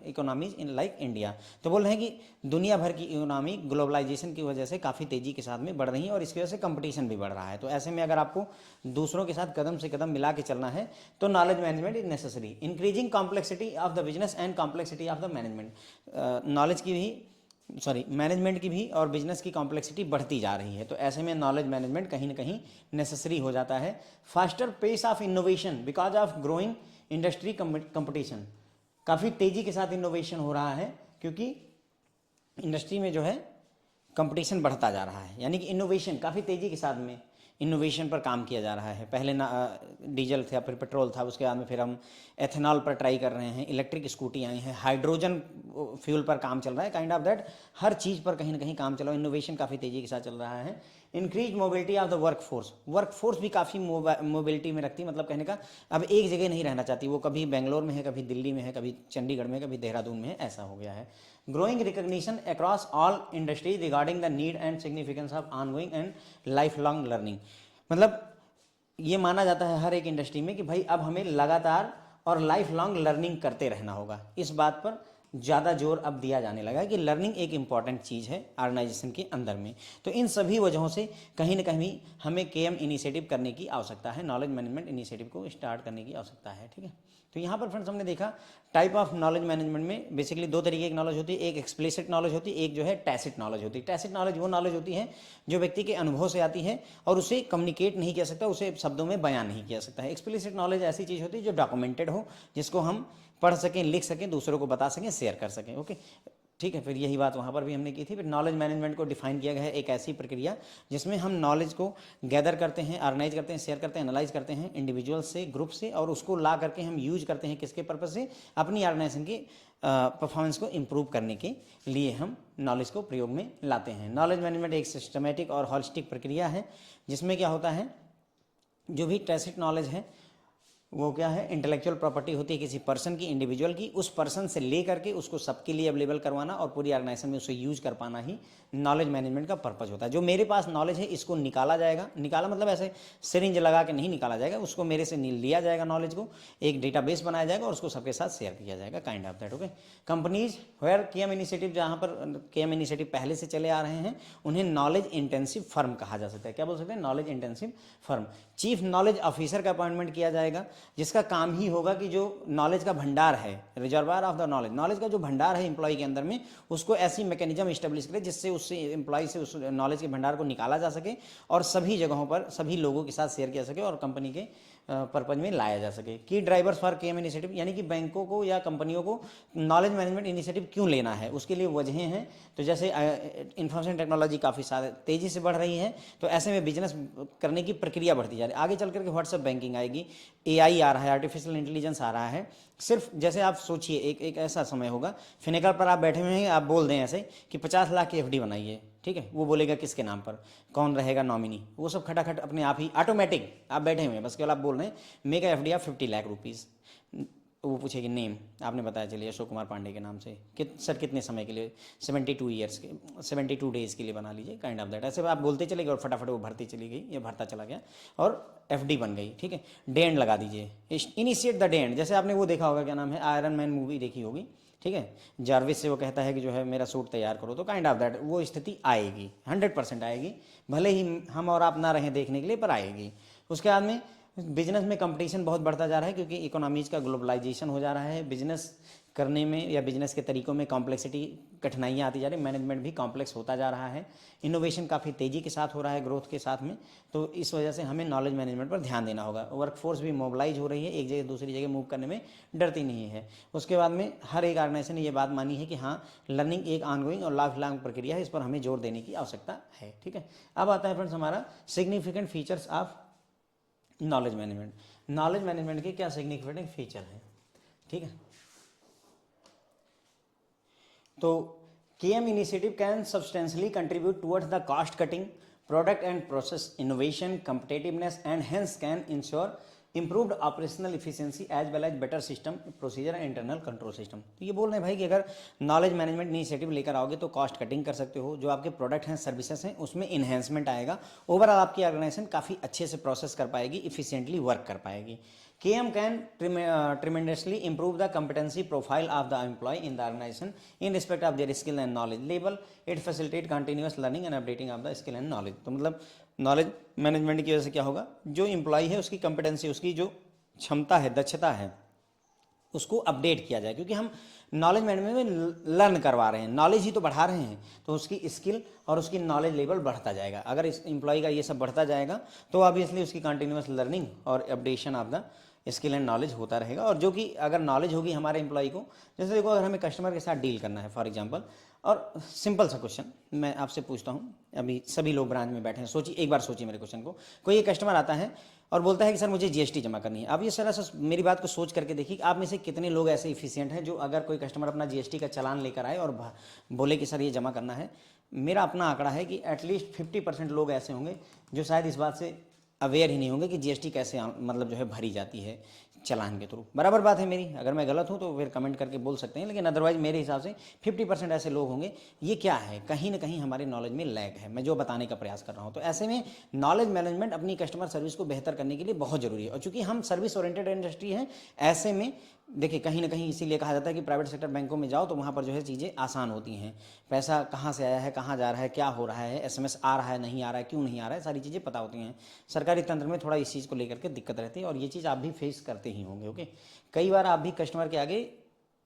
economies in like India. तो बोल रहे हैं कि दुनिया भर की इकोनॉमी ग्लोबलाइजेशन की वजह से काफ़ी तेज़ी के साथ में बढ़ रही है और इसकी वजह से कंपटीशन भी बढ़ रहा है। तो ऐसे में अगर आपको दूसरों के साथ कदम से कदम मिला के चलना है तो knowledge management is necessary. Increasing complexity of the business and complexity of the management, knowledge की भी मैनेजमेंट की भी और बिजनेस की कॉम्प्लेक्सिटी बढ़ती जा रही है। तो ऐसे में नॉलेज मैनेजमेंट कहीं ना कहीं नेसेसरी हो जाता है। Faster pace of innovation because of growing industry competition, काफ़ी तेज़ी के साथ इनोवेशन हो रहा है क्योंकि इंडस्ट्री में जो है कंपटीशन बढ़ता जा रहा है, यानी कि इनोवेशन काफ़ी तेज़ी के साथ में इनोवेशन पर काम किया जा रहा है। पहले ना डीजल था, फिर पेट्रोल था, उसके बाद में फिर हम एथेनॉल पर ट्राई कर रहे हैं, इलेक्ट्रिक स्कूटी आई हैं, हाइड्रोजन फ्यूल पर काम चल रहा है, काइंड ऑफ दैट हर चीज़ पर कहीं ना कहीं काम चल रहा है, इनोवेशन काफ़ी तेज़ी के साथ चल रहा है। Increase mobility of the workforce भी काफ़ी मोबिलिटी में रखती है, मतलब कहने का अब एक जगह नहीं रहना चाहती, वो कभी बेंगलोर में है, कभी दिल्ली में है, कभी चंडीगढ़ में, कभी देहरादून में है, ऐसा हो गया है। Growing recognition across all industries regarding the need and significance of ongoing and life long learning, मतलब ये माना जाता है हर एक इंडस्ट्री में कि भाई अब हमें लगातार और लाइफ लॉन्ग लर्निंग करते रहना होगा। इस बात पर ज़्यादा जोर अब दिया जाने लगा है कि लर्निंग एक इम्पॉर्टेंट चीज़ है ऑर्गेनाइजेशन के अंदर में। तो इन सभी वजहों से कहीं ना कहीं हमें KM इनिशिएटिव करने की आवश्यकता है, नॉलेज मैनेजमेंट इनिशिएटिव को स्टार्ट करने की आवश्यकता है, ठीक है। तो यहाँ पर फ्रेंड्स हमने देखा टाइप ऑफ नॉलेज मैनेजमेंट में बेसिकली दो तरीके की नॉलेज होती है, एक एक्सप्लिसिट नॉलेज होती है, एक जो है टैसिट नॉलेज होती है। टैसिट नॉलेज वो नॉलेज होती है जो व्यक्ति के अनुभव से आती है और उसे कम्युनिकेट नहीं किया सकता, उसे शब्दों में बयान नहीं किया सकता है। एक्सप्लिसिट नॉलेज ऐसी चीज़ होती है जो डॉक्यूमेंटेड हो, जिसको हम पढ़ सकें, लिख सकें, दूसरों को बता सकें, शेयर कर सकें, ओके। ठीक है, फिर यही बात वहाँ पर भी हमने की थी। फिर नॉलेज मैनेजमेंट को डिफाइन किया गया है एक ऐसी प्रक्रिया जिसमें हम नॉलेज को गैदर करते हैं, ऑर्गेनाइज करते हैं, शेयर करते हैं, एनालाइज करते हैं इंडिविजुअल से, ग्रुप से, और उसको ला करके हम यूज करते हैं किसके पर्पज से, अपनी ऑर्गेनाइजेशन की परफॉर्मेंस को इम्प्रूव करने के लिए हम नॉलेज को प्रयोग में लाते हैं। नॉलेज मैनेजमेंट एक सिस्टमेटिक और हॉलिस्टिक प्रक्रिया है जिसमें क्या होता है, जो भी टैसिट नॉलेज है वो क्या है, इंटेलेक्चुअल प्रॉपर्टी होती है किसी पर्सन की, इंडिविजुअल की, उस पर्सन से ले करके उसको सबके लिए अवेलेबल करवाना और पूरी ऑर्गेनाइजेशन में उसे यूज कर पाना ही नॉलेज मैनेजमेंट का पर्पज होता है। जो मेरे पास नॉलेज है इसको निकाला जाएगा, निकाला मतलब ऐसे सिरिंज लगा के नहीं निकाला जाएगा, उसको मेरे से लिया जाएगा, नॉलेज को एक डेटाबेस बनाया जाएगा और उसको सबके साथ शेयर किया जाएगा, kind of that. Okay, companies where KM initiative, जहाँ पर केएम इनिशिएटिव पहले से चले आ रहे हैं, उन्हें नॉलेज इंटेंसिव फर्म कहा जा सकता है। क्या बोल सकते हैं, knowledge intensive firm. Chief knowledge officer का अपॉइंटमेंट किया जाएगा जिसका काम ही होगा कि जो नॉलेज का भंडार है, reservoir of the knowledge, knowledge का जो भंडार है एम्प्लॉय के अंदर में, उसको ऐसी मैकेनिज्म स्टेब्लिश करे जिससे उससे एम्प्लॉय से उस नॉलेज के भंडार को निकाला जा सके और सभी जगहों पर सभी लोगों के साथ शेयर किया सके और कंपनी के पर्पज में लाया जा सके। की ड्राइवर्स फॉर केएम इनिशिएटिव, यानी कि बैंकों को या कंपनियों को नॉलेज मैनेजमेंट इनिशिएटिव क्यों लेना है, उसके लिए वजहें हैं। तो जैसे इंफॉर्मेशन टेक्नोलॉजी काफ़ी सारे तेज़ी से बढ़ रही है, तो ऐसे में बिजनेस करने की प्रक्रिया बढ़ती जा रही है। आगे चल करके व्हाट्सएप बैंकिंग आएगी, एआई आ रहा है, आर्टिफिशियल इंटेलिजेंस आ रहा है। सिर्फ जैसे आप सोचिए एक ऐसा समय होगा, फिनेकल पर आप बैठे हुए हैं, आप बोल दें ऐसे कि 50 लाख की एफडी बनाइए, ठीक है, वो बोलेगा किसके नाम पर, कौन रहेगा नॉमिनी, वो सब खटाखट अपने आप ही ऑटोमेटिक, आप बैठे हुए हैं बस केवल आप बोल रहे हैं mega FD of 50 lakh rupees, वो पूछेगी नेम, आपने बताया चलिए अशोक कुमार पांडे के नाम से, सर कितने समय के लिए, 72 ईयर्स के, 72 डेज़ के लिए बना लीजिए, काइंड ऑफ दैट। ऐसे आप बोलते चले गए और फटाफट वो भरती चली गई या भरता चला गया और एफडी बन गई, ठीक है। डे एंड लगा दीजिए, इनिशिएट द डे एंड, जैसे आपने वो देखा होगा, क्या नाम है, आयरन मैन मूवी देखी होगी, ठीक है, जार्विस से वो कहता है कि जो है मेरा सूट तैयार करो, तो काइंड ऑफ दैट वो स्थिति आएगी, 100% आएगी, भले ही हम और आप ना रहें देखने के लिए, पर आएगी। उसके बाद में बिजनेस में कंपटीशन बहुत बढ़ता जा रहा है क्योंकि इकोनॉमीज का ग्लोबलाइजेशन हो जा रहा है, बिजनेस करने में या बिजनेस के तरीकों में कॉम्प्लेक्सिटी, कठिनाइयाँ आती जा रही, मैनेजमेंट भी कॉम्प्लेक्स होता जा रहा है, इनोवेशन काफ़ी तेज़ी के साथ हो रहा है, ग्रोथ के साथ में, तो इस वजह से हमें नॉलेज मैनेजमेंट पर ध्यान देना होगा। वर्कफोर्स भी मोबिलाइज हो रही है, एक जगह दूसरी जगह मूव करने में डरती नहीं है। उसके बाद में हर एक ऑर्गेनाइजेशन ने ये बात मानी है कि हाँ, लर्निंग एक ऑनगोइंग और लाइफ लॉन्ग प्रक्रिया है, इस पर हमें जोर देने की आवश्यकता है, ठीक है। अब आता है फ्रेंड्स हमारा significant features of knowledge management. Knowledge management के क्या सिग्निफिकेंट फीचर हैं, ठीक है। तो KM initiative can substantially contribute towards the cost cutting, product and process innovation, competitiveness, and hence can ensure improved operational efficiency as well as better system procedure and internal control system। तो ये बोल रहे हैं भाई कि अगर knowledge management initiative लेकर आओगे तो कॉस्ट कटिंग कर सकते हो, जो आपके प्रोडक्ट हैं, सर्विसेज हैं, उसमें इन्हेंसमेंट आएगा, ओवरऑल आपकी ऑर्गेनाइजेशन काफ़ी अच्छे से प्रोसेस कर पाएगी, इफिशिएंटली वर्क कर पाएगी। KM can tremendously improve the competency profile of the employee in the organization in respect of their skill and knowledge level. It facilitate continuous learning and updating of the skill and knowledge। तो मतलब knowledge management की वजह से क्या होगा, जो employ है उसकी कंपिटेंसी, उसकी जो क्षमता है, दक्षता है, उसको अपडेट किया जाए, क्योंकि हम नॉलेज मैनेजमेंट में लर्न करवा रहे हैं, नॉलेज ही तो बढ़ा रहे हैं, तो उसकी स्किल और उसकी नॉलेज लेवल बढ़ता जाएगा। अगर इस एम्प्लॉय का ये सब बढ़ता जाएगा तो ऑब्वियसली उसकी कंटिन्यूस लर्निंग और updation of the skill and knowledge होता रहेगा। और जो कि अगर नॉलेज होगी हमारे एम्प्लॉय को, जैसे देखो अगर हमें कस्टमर के साथ डील करना है फॉर एग्जांपल, और सिंपल सा क्वेश्चन मैं आपसे पूछता हूँ, अभी सभी लोग ब्रांच में बैठे हैं, सोचिए, एक बार सोचिए मेरे क्वेश्चन को। कोई एक कस्टमर आता है और बोलता है कि सर मुझे जीएसटी जमा करनी है। अब ये सारा मेरी बात को सोच करके देखिए, आप में से कितने लोग ऐसे इफिशिएंट हैं जो अगर कोई कस्टमर अपना जीएसटी का चालान लेकर आए और बोले कि सर ये जमा करना है, मेरा अपना आंकड़ा है कि एटलीस्ट 50% लोग ऐसे होंगे जो शायद इस बात से अवेयर ही नहीं होंगे कि जीएसटी कैसे मतलब जो है भरी जाती है चालान के थ्रू। बराबर बात है मेरी, अगर मैं गलत हूँ तो फिर कमेंट करके बोल सकते हैं, लेकिन अदरवाइज मेरे हिसाब से 50% ऐसे लोग होंगे। ये क्या है, कहीं ना कहीं हमारे नॉलेज में लैग है, मैं जो बताने का प्रयास कर रहा हूँ। तो ऐसे में नॉलेज मैनेजमेंट अपनी कस्टमर सर्विस को बेहतर करने के लिए बहुत जरूरी है, और चूंकि हम सर्विस ओरिएंटेड इंडस्ट्री हैं, ऐसे में देखिए कहीं ना कहीं इसीलिए कहा जाता है कि प्राइवेट सेक्टर बैंकों में जाओ तो वहाँ पर जो है चीज़ें आसान होती हैं, पैसा कहाँ से आया है, कहाँ जा रहा है, क्या हो रहा है, एसएमएस आ रहा है, नहीं आ रहा है, क्यों नहीं आ रहा है, सारी चीज़ें पता होती हैं। सरकारी तंत्र में थोड़ा इस चीज़ को लेकर के दिक्कत रहती है, और ये चीज़ आप भी फेस करते ही होंगे। ओके, कई बार आप भी कस्टमर के आगे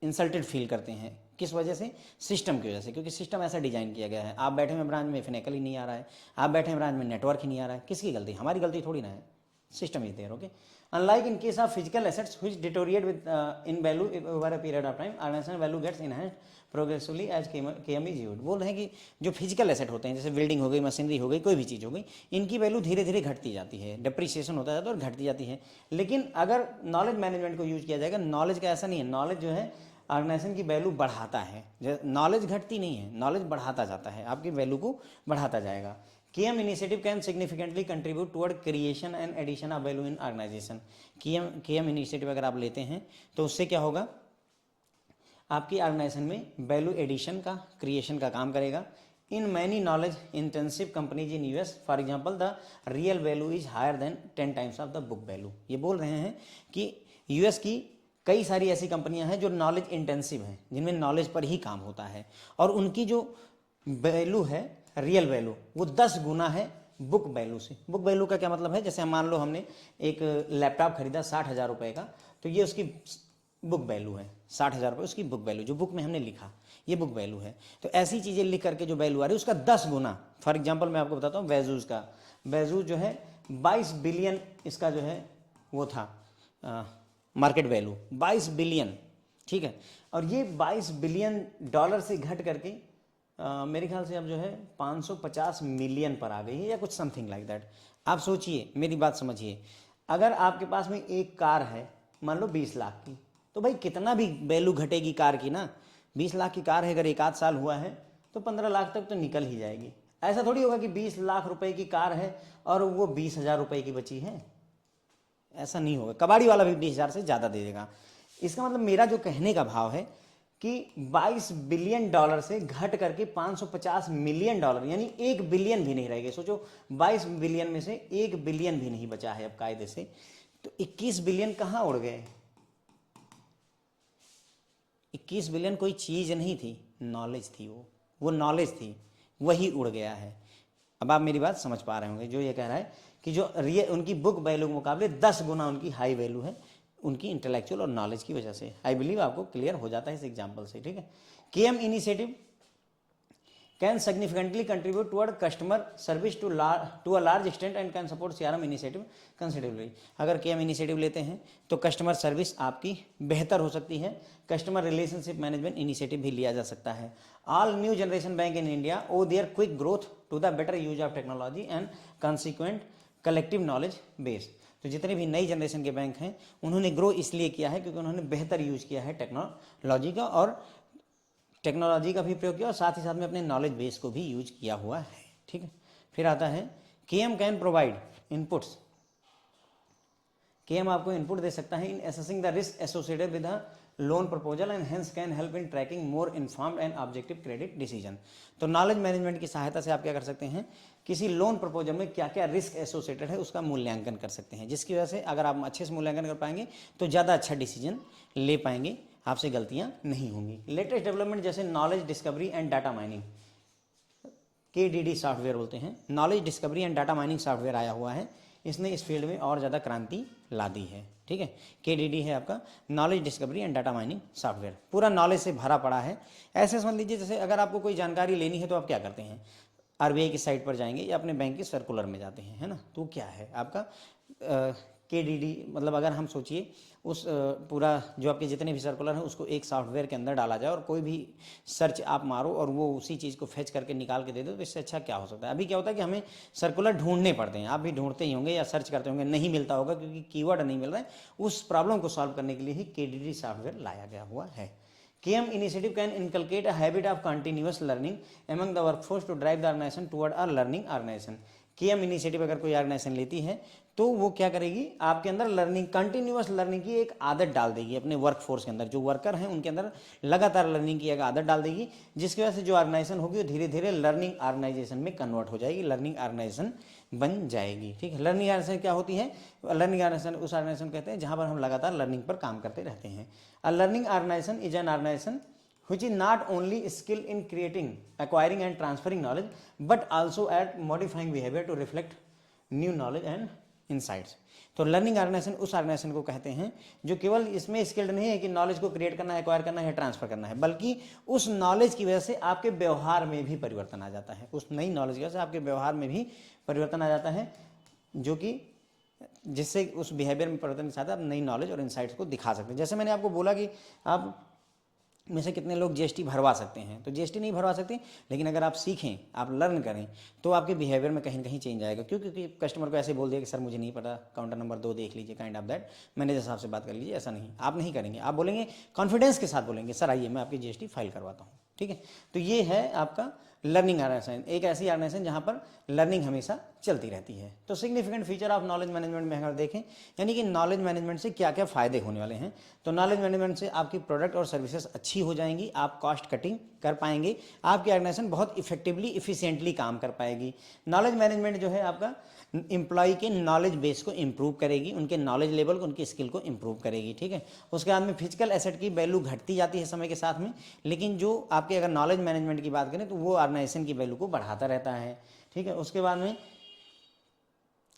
इंसल्टेड फील करते हैं, किस वजह से, सिस्टम की वजह से, क्योंकि सिस्टम ऐसा डिजाइन किया गया है। आप बैठे हुए ब्रांच में फिनेकल ही नहीं आ रहा है, आप बैठे हुए ब्रांच में नेटवर्क ही नहीं आ रहा है, किसकी गलती, हमारी गलती थोड़ी ना है, system is there. Okay, Unlike in case of physical assets which deteriorate with in value over a period of time, organizational value gets enhanced progressively as KM is used। बोल रहे हैं कि जो फिजिकल एसेट होते हैं जैसे building हो गई, मशीनरी हो गई, कोई भी चीज़ हो गई, इनकी वैल्यू धीरे धीरे घटती जाती है, डिप्रिसिएशन होता जाता है और घटती जाती है। लेकिन अगर नॉलेज मैनेजमेंट को यूज किया जाएगा, नॉलेज का ऐसा नहीं है, नॉलेज जो है ऑर्गेनाइजेशन की वैल्यू बढ़ाता है, नॉलेज घटती नहीं है, नॉलेज बढ़ाता जाता है, आपकी वैल्यू को बढ़ाता जाएगा। KM initiative can significantly contribute toward creation and addition of value in organization। KM initiative अगर आप लेते हैं तो उससे क्या होगा, आपकी ऑर्गेनाइजेशन में वैल्यू एडिशन का, क्रिएशन का काम करेगा। In many knowledge intensive companies in US for example the real value is higher than 10 times of the book value. ये बोल रहे हैं कि US की कई सारी ऐसी कंपनियां हैं जो नॉलेज इंटेंसिव हैं, जिनमें नॉलेज पर ही काम होता है, और उनकी जो वैल्यू है, रियल वैल्यू, वो 10 गुना है बुक वैल्यू से। बुक वैल्यू का क्या मतलब है, जैसे हम मान लो हमने एक लैपटॉप खरीदा 60,000 रुपये का, तो ये उसकी बुक वैल्यू है, 60,000 रुपये उसकी बुक वैल्यू, जो बुक में हमने लिखा ये बुक वैल्यू है। तो ऐसी चीज़ें लिख करके जो वैल्यू आ रही है उसका 10 गुना। फॉर एग्जांपल मैं आपको बताता हूँ वेजूज का, वेजूज जो है 22 बिलियन इसका जो है वो था मार्केट वैल्यू, 22 बिलियन, ठीक है। और ये 22 बिलियन डॉलर से घट करके मेरे ख्याल से अब जो है 550 मिलियन पर आ गई है या कुछ समथिंग लाइक दैट। आप सोचिए, मेरी बात समझिए, अगर आपके पास में एक कार है मान लो 20 लाख की, तो भाई कितना भी वैल्यू घटेगी कार की ना, 20 लाख की कार है, अगर एक आध साल हुआ है तो 15 लाख तक तो निकल ही जाएगी। ऐसा थोड़ी होगा कि 20 लाख रुपए की कार है और वो 20,000 रुपए की बची है, ऐसा नहीं होगा। कबाड़ी वाला भी 20,000 से ज़्यादा दे देगा। इसका मतलब मेरा जो कहने का भाव है कि 22 बिलियन डॉलर से घट करके 550 मिलियन डॉलर, यानी 1 बिलियन भी नहीं रहेगा। सोचो 22 बिलियन में से 1 बिलियन भी नहीं बचा है अब कायदे से, तो 21 बिलियन कहाँ उड़ गए? 21 बिलियन कोई चीज़ नहीं थी, नॉलेज थी, वो नॉलेज थी, वही उड़ गया है। अब आप मेरी बात समझ पा रहे होंगे, जो ये कह रहा है कि जो उनकी बुक वैल्यू के मुकाबले 10 गुना उनकी हाई वैल्यू है, उनकी इंटेलेक्चुअल और नॉलेज की वजह से। आई बिलीव आपको क्लियर हो जाता है इस एग्जांपल से, ठीक है। KM initiative can significantly contribute toward customer service to a large extent and can support CRM initiative considerably. अगर KM इनिशिएटिव लेते हैं तो कस्टमर सर्विस आपकी बेहतर हो सकती है, कस्टमर रिलेशनशिप मैनेजमेंट इनिशिएटिव भी लिया जा सकता है। All new generation bank in India owe their quick growth to the better use of technology and consequent collective knowledge base. तो जितने भी नई जनरेशन के बैंक हैं उन्होंने ग्रो इसलिए किया है क्योंकि उन्होंने बेहतर यूज किया है टेक्नोलॉजी का, और टेक्नोलॉजी का भी प्रयोग किया और साथ ही साथ में अपने नॉलेज बेस को भी यूज किया हुआ है, ठीक है। फिर आता है KM can provide inputs. KM आपको इनपुट दे सकता है in assessing the risk associated with the loan proposal and hence can help in tracking more informed and objective credit decision. तो नॉलेज मैनेजमेंट की सहायता से आप क्या कर सकते हैं, किसी लोन प्रपोजल में क्या क्या रिस्क एसोसिएटेड है उसका मूल्यांकन कर सकते हैं, जिसकी वजह से अगर आप अच्छे से मूल्यांकन कर पाएंगे तो ज़्यादा अच्छा डिसीजन ले पाएंगे, आपसे गलतियां नहीं होंगी। लेटेस्ट डेवलपमेंट जैसे knowledge discovery and data mining, KDD software बोलते हैं, knowledge discovery and data mining software आया हुआ है, इसने इस फील्ड में और ज़्यादा क्रांति ला दी है, ठीक है। KDD है आपका knowledge discovery and data mining software, पूरा नॉलेज से भरा पड़ा है। ऐसे समझ लीजिए जैसे अगर आपको कोई जानकारी लेनी है तो आप क्या करते हैं, RBI की साइट पर जाएंगे या अपने बैंक के सर्कुलर में जाते हैं, है ना। तो क्या है आपका KDD, मतलब अगर हम सोचिए उस पूरा जो आपके जितने भी सर्कुलर हैं उसको एक सॉफ्टवेयर के अंदर डाला जाए और कोई भी सर्च आप मारो और वो उसी चीज़ को फेच करके निकाल के दे दो, तो इससे अच्छा क्या हो सकता है। अभी क्या होता है कि हमें सर्कुलर ढूंढने पड़ते हैं, आप भी ढूंढते ही होंगे या सर्च करते होंगे, नहीं मिलता होगा क्योंकि कीवर्ड नहीं मिल रहा है। उस प्रॉब्लम को सॉल्व करने के लिए ही KDD सॉफ्टवेयर लाया गया हुआ है। KM initiative can inculcate a habit of continuous learning among the workforce to drive the organization toward a learning organization। KM initiative अगर कोई ऑर्गेनाइजेशन लेती है तो वो क्या करेगी, आपके अंदर लर्निंग, कंटिन्यूअस लर्निंग की एक आदत डाल देगी अपने वर्कफोर्स के अंदर, जो वर्कर हैं उनके अंदर लगातार लर्निंग की एक आदत डाल देगी, जिसकी वजह से जो ऑर्गेनाइजेशन होगी वो धीरे धीरे लर्निंग ऑर्गेनाइजेशन में कन्वर्ट हो जाएगी, लर्निंग ऑर्गेनाइजेशन बन जाएगी, ठीक है। लर्निंग ऑर्गेनाइजेशन क्या होती है, लर्निंग ऑर्गेनाइजेशन उस ऑर्गेनाइजेशन कहते हैं जहाँ पर हम लगातार लर्निंग पर काम करते रहते हैं। A learning organisation is an organisation which is not only skill in creating, acquiring and transferring knowledge but also at modifying behavior to reflect new knowledge and insights। तो लर्निंग ऑर्गेनाइजेशन उस organisation को कहते हैं जो केवल इसमें skilled नहीं है कि नॉलेज को क्रिएट करना है, एक्वायर करना है, ट्रांसफर करना है, बल्कि उस नॉलेज की वजह से आपके व्यवहार में भी परिवर्तन आ जाता है, उस नई नॉलेज की वजह से आपके व्यवहार में भी परिवर्तन आ जाता है, जो कि जिससे उस बिहेवियर में परिवर्तन के साथ आप नई नॉलेज और इनसाइट्स को दिखा सकते हैं। जैसे मैंने आपको बोला कि आप में से कितने लोग जीएसटी भरवा सकते हैं, तो जीएसटी नहीं भरवा सकते, लेकिन अगर आप सीखें, आप लर्न करें, तो आपके बिहेवियर में कहीं ना कहीं चेंज आएगा। क्यों? क्योंकि कस्टमर को ऐसे बोल दिया कि सर मुझे नहीं पता, काउंटर नंबर 2 देख लीजिए, काइंड ऑफ दैट, मैनेजर साहब से बात कर लीजिए। ऐसा नहीं, आप नहीं करेंगे, आप बोलेंगे कॉन्फिडेंस के साथ बोलेंगे, सर आइए मैं आपकी जीएसटी फाइल करवाता हूँ। ठीक है, तो ये है आपका लर्निंग ऑर्गेनाइजेशन, एक ऐसी ऑर्गेनाइजेशन जहाँ पर लर्निंग हमेशा चलती रहती है। तो significant feature of knowledge management में अगर देखें, यानी कि नॉलेज मैनेजमेंट से क्या क्या फ़ायदे होने वाले हैं, तो नॉलेज मैनेजमेंट से आपकी प्रोडक्ट और सर्विसेज अच्छी हो जाएंगी, आप कॉस्ट कटिंग कर पाएंगे, आपकी ऑर्गेनाइजेशन बहुत इफेक्टिवली इफिशिएंटली काम कर पाएगी। नॉलेज मैनेजमेंट जो है आपका एम्प्लॉय के नॉलेज बेस को इम्प्रूव करेगी, उनके नॉलेज लेवल को, उनकी स्किल को इम्प्रूव करेगी। ठीक है, उसके बाद में फिजिकल एसेट की वैल्यू घटती जाती है समय के साथ में, लेकिन जो आपके अगर नॉलेज मैनेजमेंट की बात करें तो वो ऑर्गेनाइजेशन की वैल्यू को बढ़ाता रहता है। ठीक है, उसके बाद में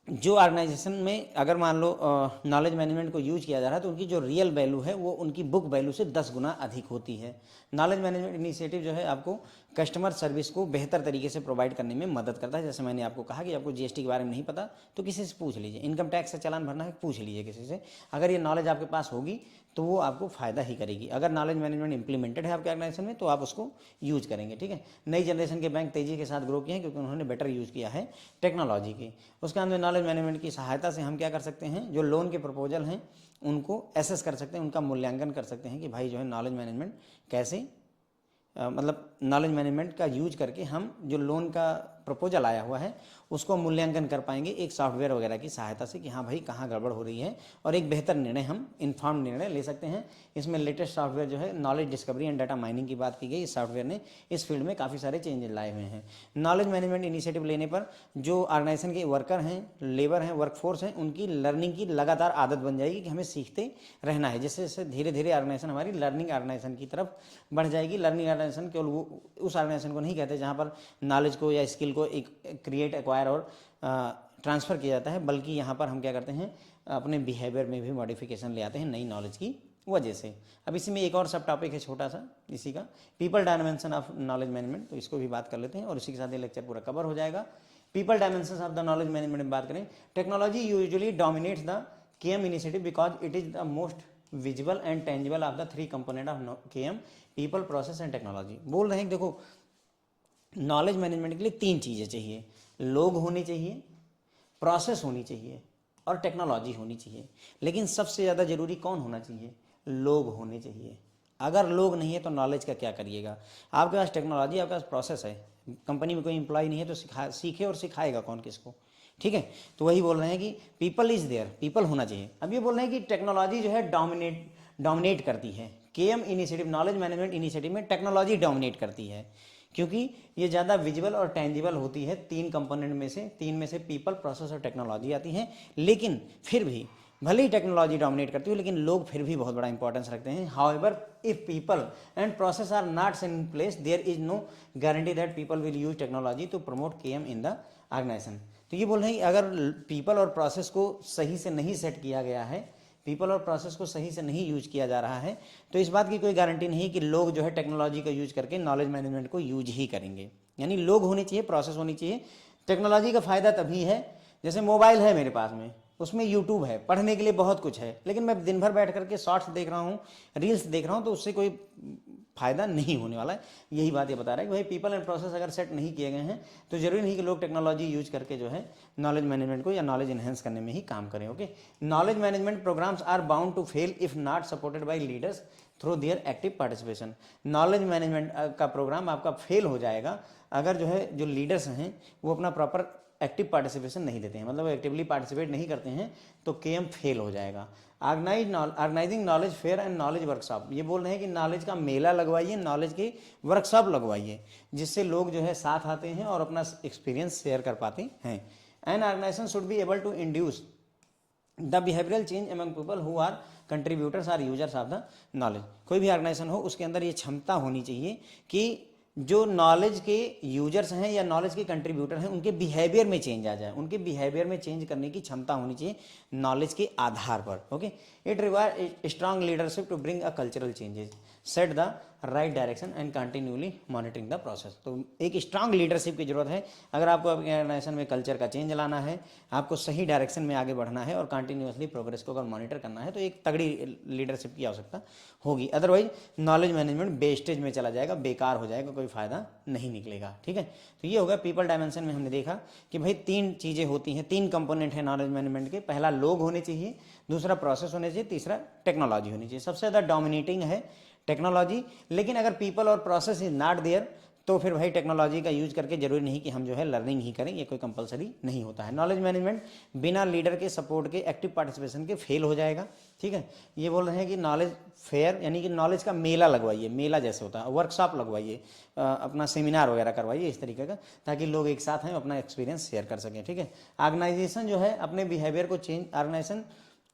जो ऑर्गेनाइजेशन में अगर मान लो नॉलेज मैनेजमेंट को यूज किया जा रहा है, तो उनकी जो रियल वैल्यू है वो उनकी बुक वैल्यू से 10 गुना अधिक होती है। नॉलेज मैनेजमेंट इनिशिएटिव जो है आपको कस्टमर सर्विस को बेहतर तरीके से प्रोवाइड करने में मदद करता है। जैसे मैंने आपको कहा कि आपको जीएसटी के बारे में नहीं पता तो किसी से पूछ लीजिए, इनकम टैक्स से चालान भरना है पूछ लीजिए किसी से। अगर ये नॉलेज आपके पास होगी तो वो आपको फ़ायदा ही करेगी। अगर नॉलेज मैनेजमेंट इंप्लीमेंटेड है आपके ऑर्गेनाइजेशन में तो आप उसको यूज करेंगे। ठीक है, नई जनरेशन के बैंक तेज़ी के साथ ग्रो किए हैं क्योंकि उन्होंने बेटर यूज़ किया है टेक्नोलॉजी की। उसके अंदर नॉलेज मैनेजमेंट की सहायता से हम क्या कर सकते हैं, जो लोन के प्रपोजल हैं उनको एसेस कर सकते हैं, उनका मूल्यांकन कर सकते हैं कि भाई जो है नॉलेज मैनेजमेंट कैसे मतलब नॉलेज मैनेजमेंट का यूज करके हम जो लोन का प्रपोजल आया हुआ है उसको मूल्यांकन कर पाएंगे एक सॉफ्टवेयर वगैरह की सहायता से कि हाँ भाई कहाँ गड़बड़ हो रही है, और एक बेहतर निर्णय हम इन्फॉर्म निर्णय ले सकते हैं। इसमें लेटेस्ट सॉफ्टवेयर जो है knowledge discovery and data mining की बात की गई। इस सॉफ्टवेयर ने इस फील्ड में काफ़ी सारे चेंजेस लाए हुए हैं। नॉलेज मैनेजमेंट इनिशिएटिव लेने पर जो ऑर्गेनाइजेशन के वर्कर हैं, लेबर हैं, वर्कफोर्स हैं, उनकी लर्निंग की लगातार आदत बन जाएगी कि हमें सीखते रहना है। जैसे जैसे धीरे धीरे ऑर्गेनाइजेशन हमारी लर्निंग ऑर्गेनाइजेशन की तरफ बढ़ जाएगी। लर्निंग ऑर्गेनाइजेशन केवल वो उस ऑर्गेनाइजेशन को नहीं कहते जहाँ पर नॉलेज को या स्किल को एक क्रिएट, एक्वायर और ट्रांसफ़र किया जाता है, बल्कि यहाँ पर हम क्या करते हैं अपने बिहेवियर में भी मॉडिफिकेशन ले आते हैं नई नॉलेज की वजह से। अब इसी में एक और सब टॉपिक है छोटा सा इसी का, people dimension of knowledge management, तो इसको भी बात कर लेते हैं और इसी के साथ ये लेक्चर पूरा कवर हो जाएगा। People dimension of the knowledge management में बात करें, technology usually dominates the KM initiative because it is the most visible and tangible of the 3 component of KM, people, process and technology. बोल रहे हैं कि देखो नॉलेज मैनेजमेंट के लिए 3 चीज़ें चाहिए, लोग होने चाहिए, प्रोसेस होनी चाहिए और टेक्नोलॉजी होनी चाहिए। लेकिन सबसे ज़्यादा ज़रूरी कौन होना चाहिए? लोग होने चाहिए। अगर लोग नहीं है तो नॉलेज का क्या करिएगा? आपके पास टेक्नोलॉजी, आपके पास प्रोसेस है, कंपनी में कोई एम्प्लॉय नहीं है तो सीखे और सिखाएगा कौन किसको? ठीक है, तो वही बोल रहे हैं कि पीपल इज़ देयर, पीपल होना चाहिए। अब ये बोल रहे हैं कि टेक्नोलॉजी जो है डोमिनेट करती है। KM initiative, knowledge management initiative में टेक्नोलॉजी डोमिनेट करती है क्योंकि ये ज़्यादा विजिबल और टेंजिबल होती है। 3 कंपोनेंट में से, 3 में से पीपल, प्रोसेस और टेक्नोलॉजी आती हैं। लेकिन फिर भी भले ही टेक्नोलॉजी डोमिनेट करती है लेकिन लोग फिर भी बहुत बड़ा इंपॉर्टेंस रखते हैं। However if people and process are not in place there is no guarantee that people will use technology to promote KM in the organisation. तो ये बोल रहे हैं अगर पीपल और प्रोसेस को सही से नहीं सेट किया गया है, पीपल और प्रोसेस को सही से नहीं यूज किया जा रहा है, तो इस बात की कोई गारंटी नहीं कि लोग जो है टेक्नोलॉजी का यूज करके नॉलेज मैनेजमेंट को यूज ही करेंगे। यानी लोग होने चाहिए, प्रोसेस होनी चाहिए। टेक्नोलॉजी का फ़ायदा तभी है, जैसे मोबाइल है मेरे पास में, उसमें यूट्यूब है, पढ़ने के लिए बहुत कुछ है, लेकिन मैं दिन भर बैठ करके शॉर्ट्स देख रहा हूँ, रील्स देख रहा हूँ, तो उससे कोई फ़ायदा नहीं होने वाला है। यही बात ये बता रहा है कि भाई पीपल एंड प्रोसेस अगर सेट नहीं किए गए हैं तो जरूरी नहीं कि लोग टेक्नोलॉजी यूज करके जो है नॉलेज मैनेजमेंट को या नॉलेज इन्हेंस करने में ही काम करें। Okay, knowledge management programmes are bound to fail if not supported by leaders through their active participation. Knowledge management का प्रोग्राम आपका फेल हो जाएगा अगर जो है जो लीडर्स हैं वो अपना प्रॉपर एक्टिव पार्टिसिपेशन नहीं देते हैं, मतलब एक्टिवली पार्टिसिपेट नहीं करते हैं, तो केएम फेल हो जाएगा। Organising knowledge fair and knowledge workshop, ये बोल रहे हैं कि नॉलेज का मेला लगवाइए, नॉलेज के वर्कशॉप लगवाइए, जिससे लोग जो है साथ आते हैं और अपना एक्सपीरियंस शेयर कर पाते हैं। An organisation should be able to induce the behavioural change among people who are contributors or users of the knowledge. कोई भी ऑर्गेनाइजेशन हो उसके अंदर ये क्षमता होनी चाहिए कि जो नॉलेज के यूजर्स हैं या नॉलेज के कंट्रीब्यूटर हैं उनके बिहेवियर में चेंज आ जाए, उनके बिहेवियर में चेंज करने की क्षमता होनी चाहिए नॉलेज के आधार पर। Okay, it require strong leadership to bring a cultural changes, set the right direction and continuously monitoring the process. तो एक स्ट्रांग लीडरशिप की जरूरत है अगर आपको अपने ऑर्गेनाइजेशन में कल्चर का चेंज लाना है, आपको सही डायरेक्शन में आगे बढ़ना है और कंटिन्यूसली प्रोग्रेस को अगर मॉनिटर करना है, तो एक तगड़ी लीडरशिप की आवश्यकता होगी। अदरवाइज नॉलेज मैनेजमेंट वेस्टेज में चला जाएगा, बेकार हो जाएगा, कोई फायदा नहीं निकलेगा। ठीक है, तो ये होगा पीपल डायमेंशन में हमने देखा कि भाई 3 चीज़ें होती हैं, 3 कंपोनेंट है नॉलेज मैनेजमेंट के। पहला लोग होने चाहिए, दूसरा प्रोसेस होने चाहिए, तीसरा टेक्नोलॉजी होनी चाहिए। सबसे ज़्यादा डोमिनेटिंग है टेक्नोलॉजी, लेकिन अगर पीपल और प्रोसेस इज नॉट देयर तो फिर भाई टेक्नोलॉजी का यूज करके जरूरी नहीं कि हम जो है लर्निंग ही करें, ये कोई कंपलसरी नहीं होता है। नॉलेज मैनेजमेंट बिना लीडर के सपोर्ट के, एक्टिव पार्टिसिपेशन के फेल हो जाएगा। ठीक है, ये बोल रहे हैं कि नॉलेज फेयर यानी कि नॉलेज का मेला लगवाइए, मेला जैसे होता है, वर्कशॉप लगवाइए, अपना सेमिनार वगैरह करवाइए इस तरीके का, ताकि लोग एक साथ हैं अपना एक्सपीरियंस शेयर कर सकें। ठीक है, ऑर्गेनाइजेशन जो है अपने बिहेवियर को चेंज, ऑर्गेनाइजेशन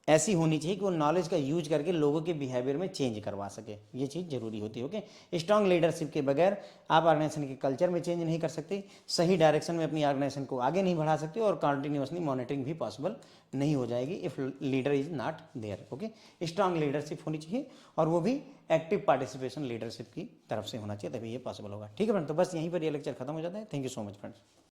ऐसी होनी चाहिए कि वो नॉलेज का यूज करके लोगों के बिहेवियर में चेंज करवा सके, ये चीज़ जरूरी होती है। ओके, स्ट्रांग लीडरशिप के बगैर आप ऑर्गेनाइजेशन के कल्चर में चेंज नहीं कर सकते, सही डायरेक्शन में अपनी ऑर्गेनाइजेशन को आगे नहीं बढ़ा सकते, और कंटिन्यूसली मॉनिटरिंग भी पॉसिबल नहीं हो जाएगी if leader is not there. Okay, strong leadership होनी चाहिए और वो भी एक्टिव पार्टिसिपेशन लीडरशिप की तरफ से होना चाहिए, तभी ये पॉसिबल होगा। ठीक है फ्रेंड, तो बस यहीं पर ये लेक्चर खत्म हो जाता है। Thank you so much friends.